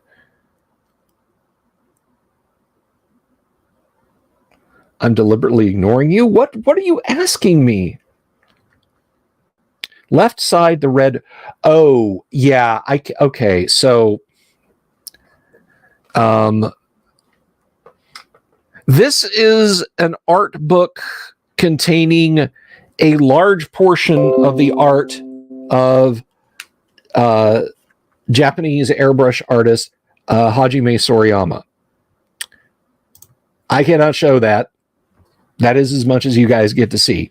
I'm deliberately ignoring you? What are you asking me? Left side, the red. Oh, yeah. Okay, so this is an art book containing a large portion of the art of Japanese airbrush artist Hajime Soriyama. I cannot show that. That is as much as you guys get to see.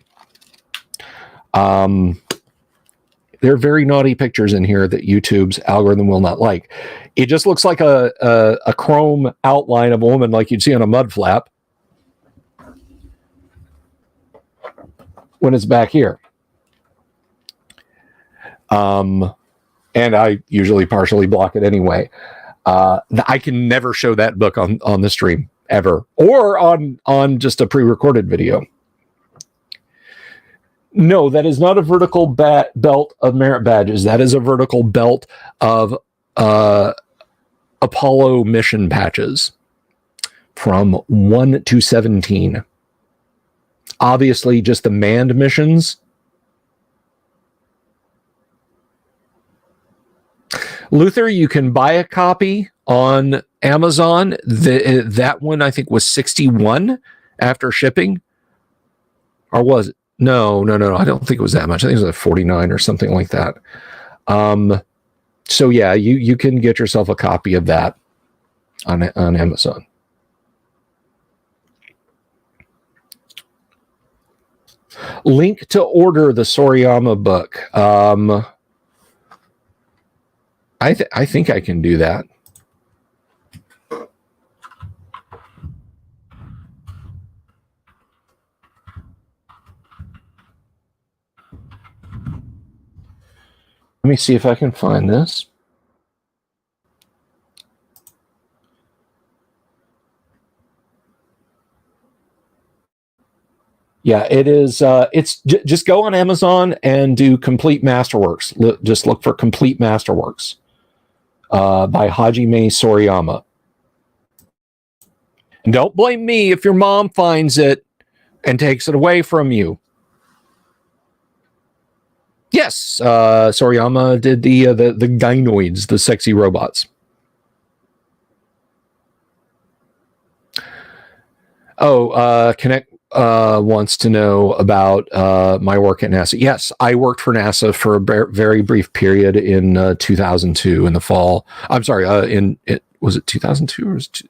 There are very naughty pictures in here that YouTube's algorithm will not like. It just looks like a chrome outline of a woman like you'd see on a mud flap when it's back here. And I usually partially block it anyway. I can never show that book on the stream ever, or on just a pre-recorded video. No, that is not a vertical belt of merit badges. That is a vertical belt of Apollo mission patches from 1 to 17. Obviously, just the manned missions. Luther, you can buy a copy on Amazon. That one, I think, was $61 after shipping. Or was it? No. I don't think it was that much. I think it was like $49 or something like that. So yeah, you can get yourself a copy of that on Amazon. Link to order the Soriyama book. I think I can do that. Let me see if I can find this. Yeah, it is. It's just go on Amazon and do Complete Masterworks. Just look for Complete Masterworks by Hajime Soriyama. And don't blame me if your mom finds it and takes it away from you. Yes, Soriyama did the gynoids, the sexy robots. Connect wants to know about my work at NASA. Yes, I worked for NASA for a very brief period in 2002 in the fall. I'm sorry, was it 2002 or was it?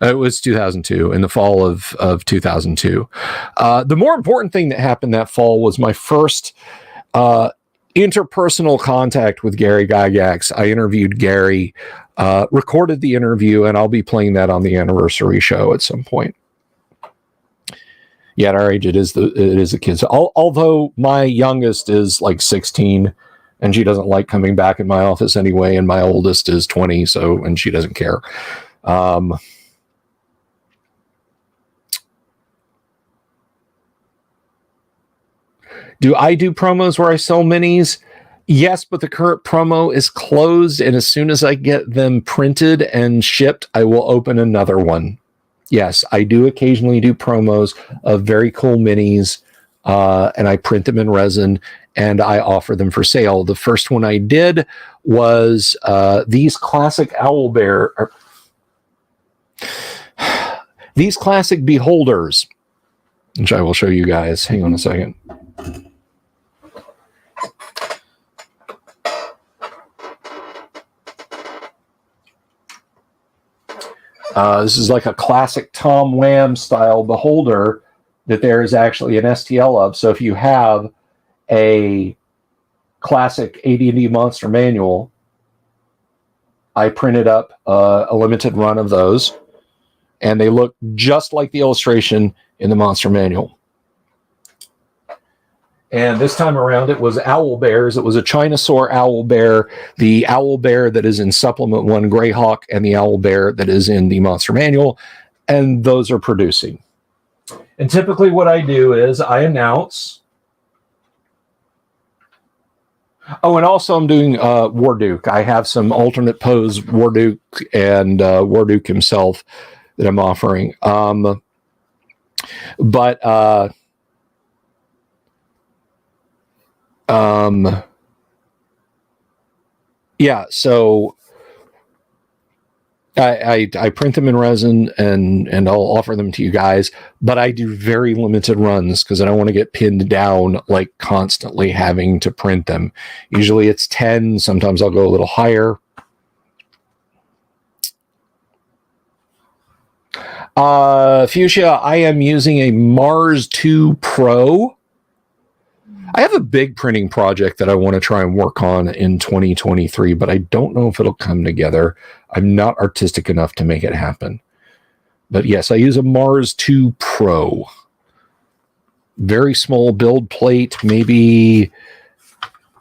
It was 2002, in the fall of 2002. The more important thing that happened that fall was my first interpersonal contact with Gary Gygax. I interviewed Gary, recorded the interview, and I'll be playing that on the anniversary show at some point. Yeah, at our age, it is the kids. Although my youngest is like 16, and she doesn't like coming back in my office anyway, and my oldest is 20, and she doesn't care. Do I do promos where I sell minis? Yes, but the current promo is closed, and as soon as I get them printed and shipped, I will open another one. Yes, I do occasionally do promos of very cool minis, and I print them in resin, and I offer them for sale. The first one I did was these classic owlbear, these classic beholders, which I will show you guys. Hang on a second. This is like a classic Tom Wham style beholder that there is actually an STL of. So if you have a classic AD&D Monster Manual, I printed up a limited run of those, and they look just like the illustration in the Monster Manual. And this time around, it was owl bears. It was a Chinosaur owl bear, the owl bear that is in Supplement 1 Greyhawk, and the owl bear that is in the Monster Manual, and those are producing. And typically what I do is I announce. Oh, and also I'm doing Warduke. I have some alternate pose Warduke and Warduke himself that I'm offering. Yeah, so I print them in resin and I'll offer them to you guys, but I do very limited runs because I don't want to get pinned down like constantly having to print them. Usually it's 10, sometimes I'll go a little higher. Fuchsia, I am using a Mars 2 Pro. I have a big printing project that I want to try and work on in 2023, but I don't know if it'll come together. I'm not artistic enough to make it happen. But yes, I use a Mars 2 Pro. Very small build plate, maybe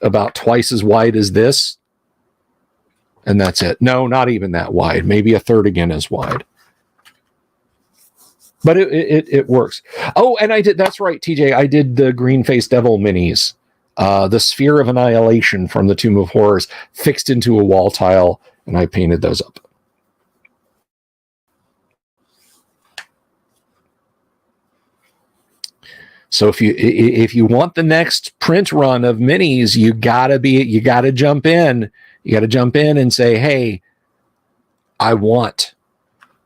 about twice as wide as this. And that's it. No, not even that wide. Maybe a third again as wide. But it works. Oh, and I did, that's right, TJ, I did the Green Face Devil minis. The Sphere of Annihilation from the Tomb of Horrors fixed into a wall tile, and I painted those up. So if you want the next print run of minis, you gotta jump in. You gotta jump in and say, hey, I want.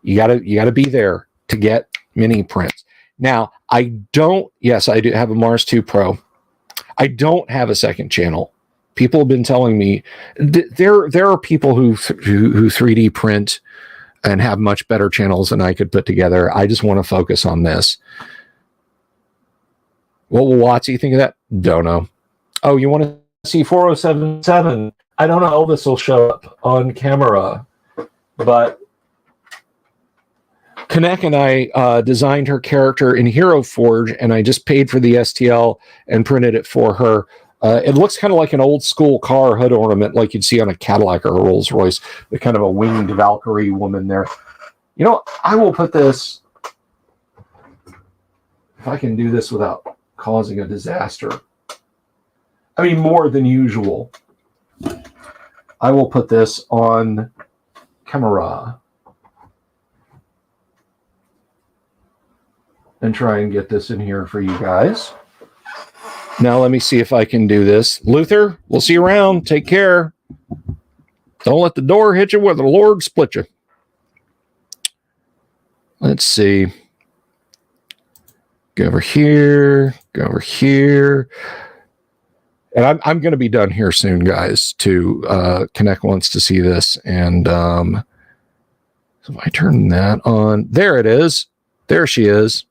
You gotta be there to get mini prints. Now, I do have a Mars 2 Pro. I don't have a second channel. People have been telling me there are people who 3D print and have much better channels than I could put together. I just want to focus on this. What will Watsy think of that? Don't know. Oh, you want to see 4077? I don't know how this will show up on camera, but Kanek and I designed her character in Hero Forge, and I just paid for the STL and printed it for her. It looks kind of like an old school car hood ornament like you'd see on a Cadillac or a Rolls Royce, the kind of a winged Valkyrie woman there. You know, I will put this, if I can do this without causing a disaster. I mean, more than usual. I will put this on camera and try and get this in here for you guys. Now let me see if I can do this. Luther, we'll see you around. Take care. Don't let the door hit you where the Lord split you. Let's see. Go over here. Go over here. And I'm going to be done here soon, guys, too. Connect wants to see this. And so if I turn that on, there it is. There she is.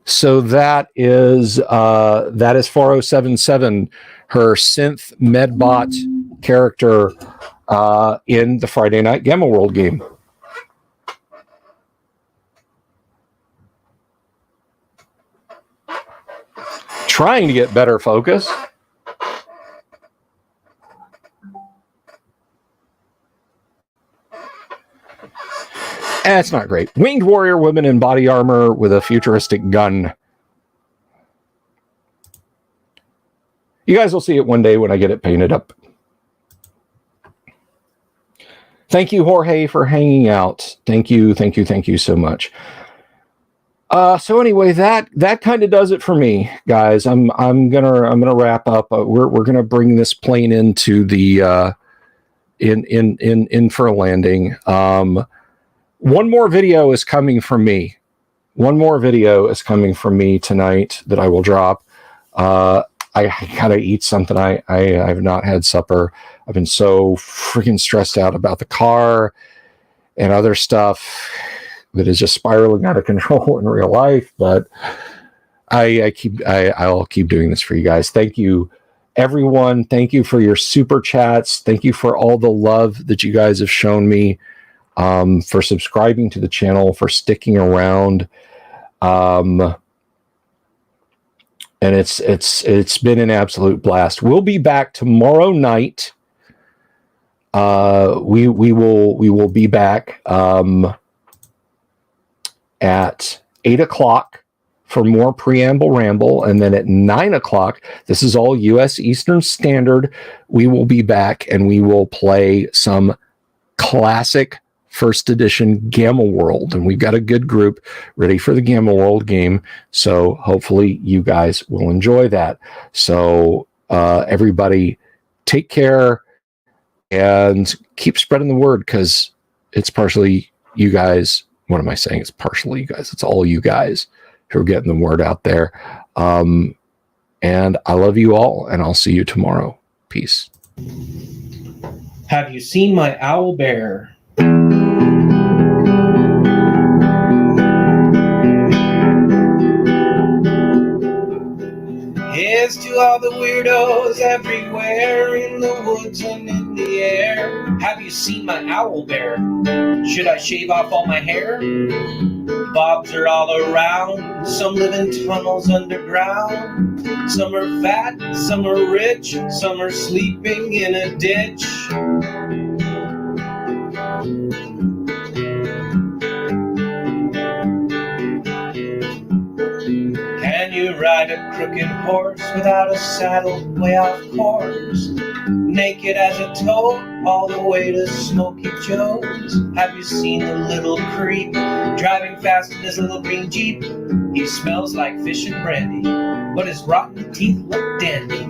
So that is 4077, her synth Medbot character in the Friday Night Gamma World game. Trying to get better focus. That's not great. Winged warrior woman in body armor with a futuristic gun. You guys will see it one day when I get it painted up. Thank you, Jorge, for hanging out. Thank you so much. So anyway, that kind of does it for me, guys. I'm gonna wrap up. We're gonna bring this plane into the in for a landing. One more video is coming from me. One more video is coming from me tonight that I will drop. I gotta eat something. I've not had supper. I've been so freaking stressed out about the car and other stuff that is just spiraling out of control in real life. But I'll keep doing this for you guys. Thank you, everyone. Thank you for your super chats. Thank you for all the love that you guys have shown me, for subscribing to the channel, for sticking around. And it's been an absolute blast. We'll be back tomorrow night. We will be back at 8 o'clock for more Preamble Ramble, and then at 9 o'clock, this is all U.S. Eastern Standard, we will be back and we will play some classic first edition Gamma World, and we've got a good group ready for the Gamma World game, so hopefully you guys will enjoy that. So everybody take care and keep spreading the word, because it's partially you guys. What am I saying? It's partially you guys. It's all you guys who are getting the word out there. And I love you all, and I'll see you tomorrow. Peace. Have you seen my owl bear? Here's to all the weirdos everywhere, in the woods and in the air. Have you seen my owl bear? Should I shave off all my hair? Bobs are all around. Some live in tunnels underground. Some are fat, some are rich, some are sleeping in a ditch. Can you ride a crooked horse without a saddle, way off course? Naked as a toad, all the way to Smoky Joe's. Have you seen the little creep driving fast in his little green Jeep? He smells like fish and brandy, but his rotten teeth look dandy.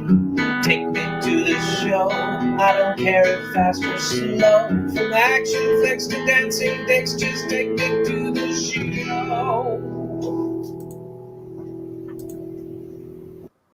Take me to the show, I don't care if fast or slow. From action flicks to dancing dicks, just take me to the show.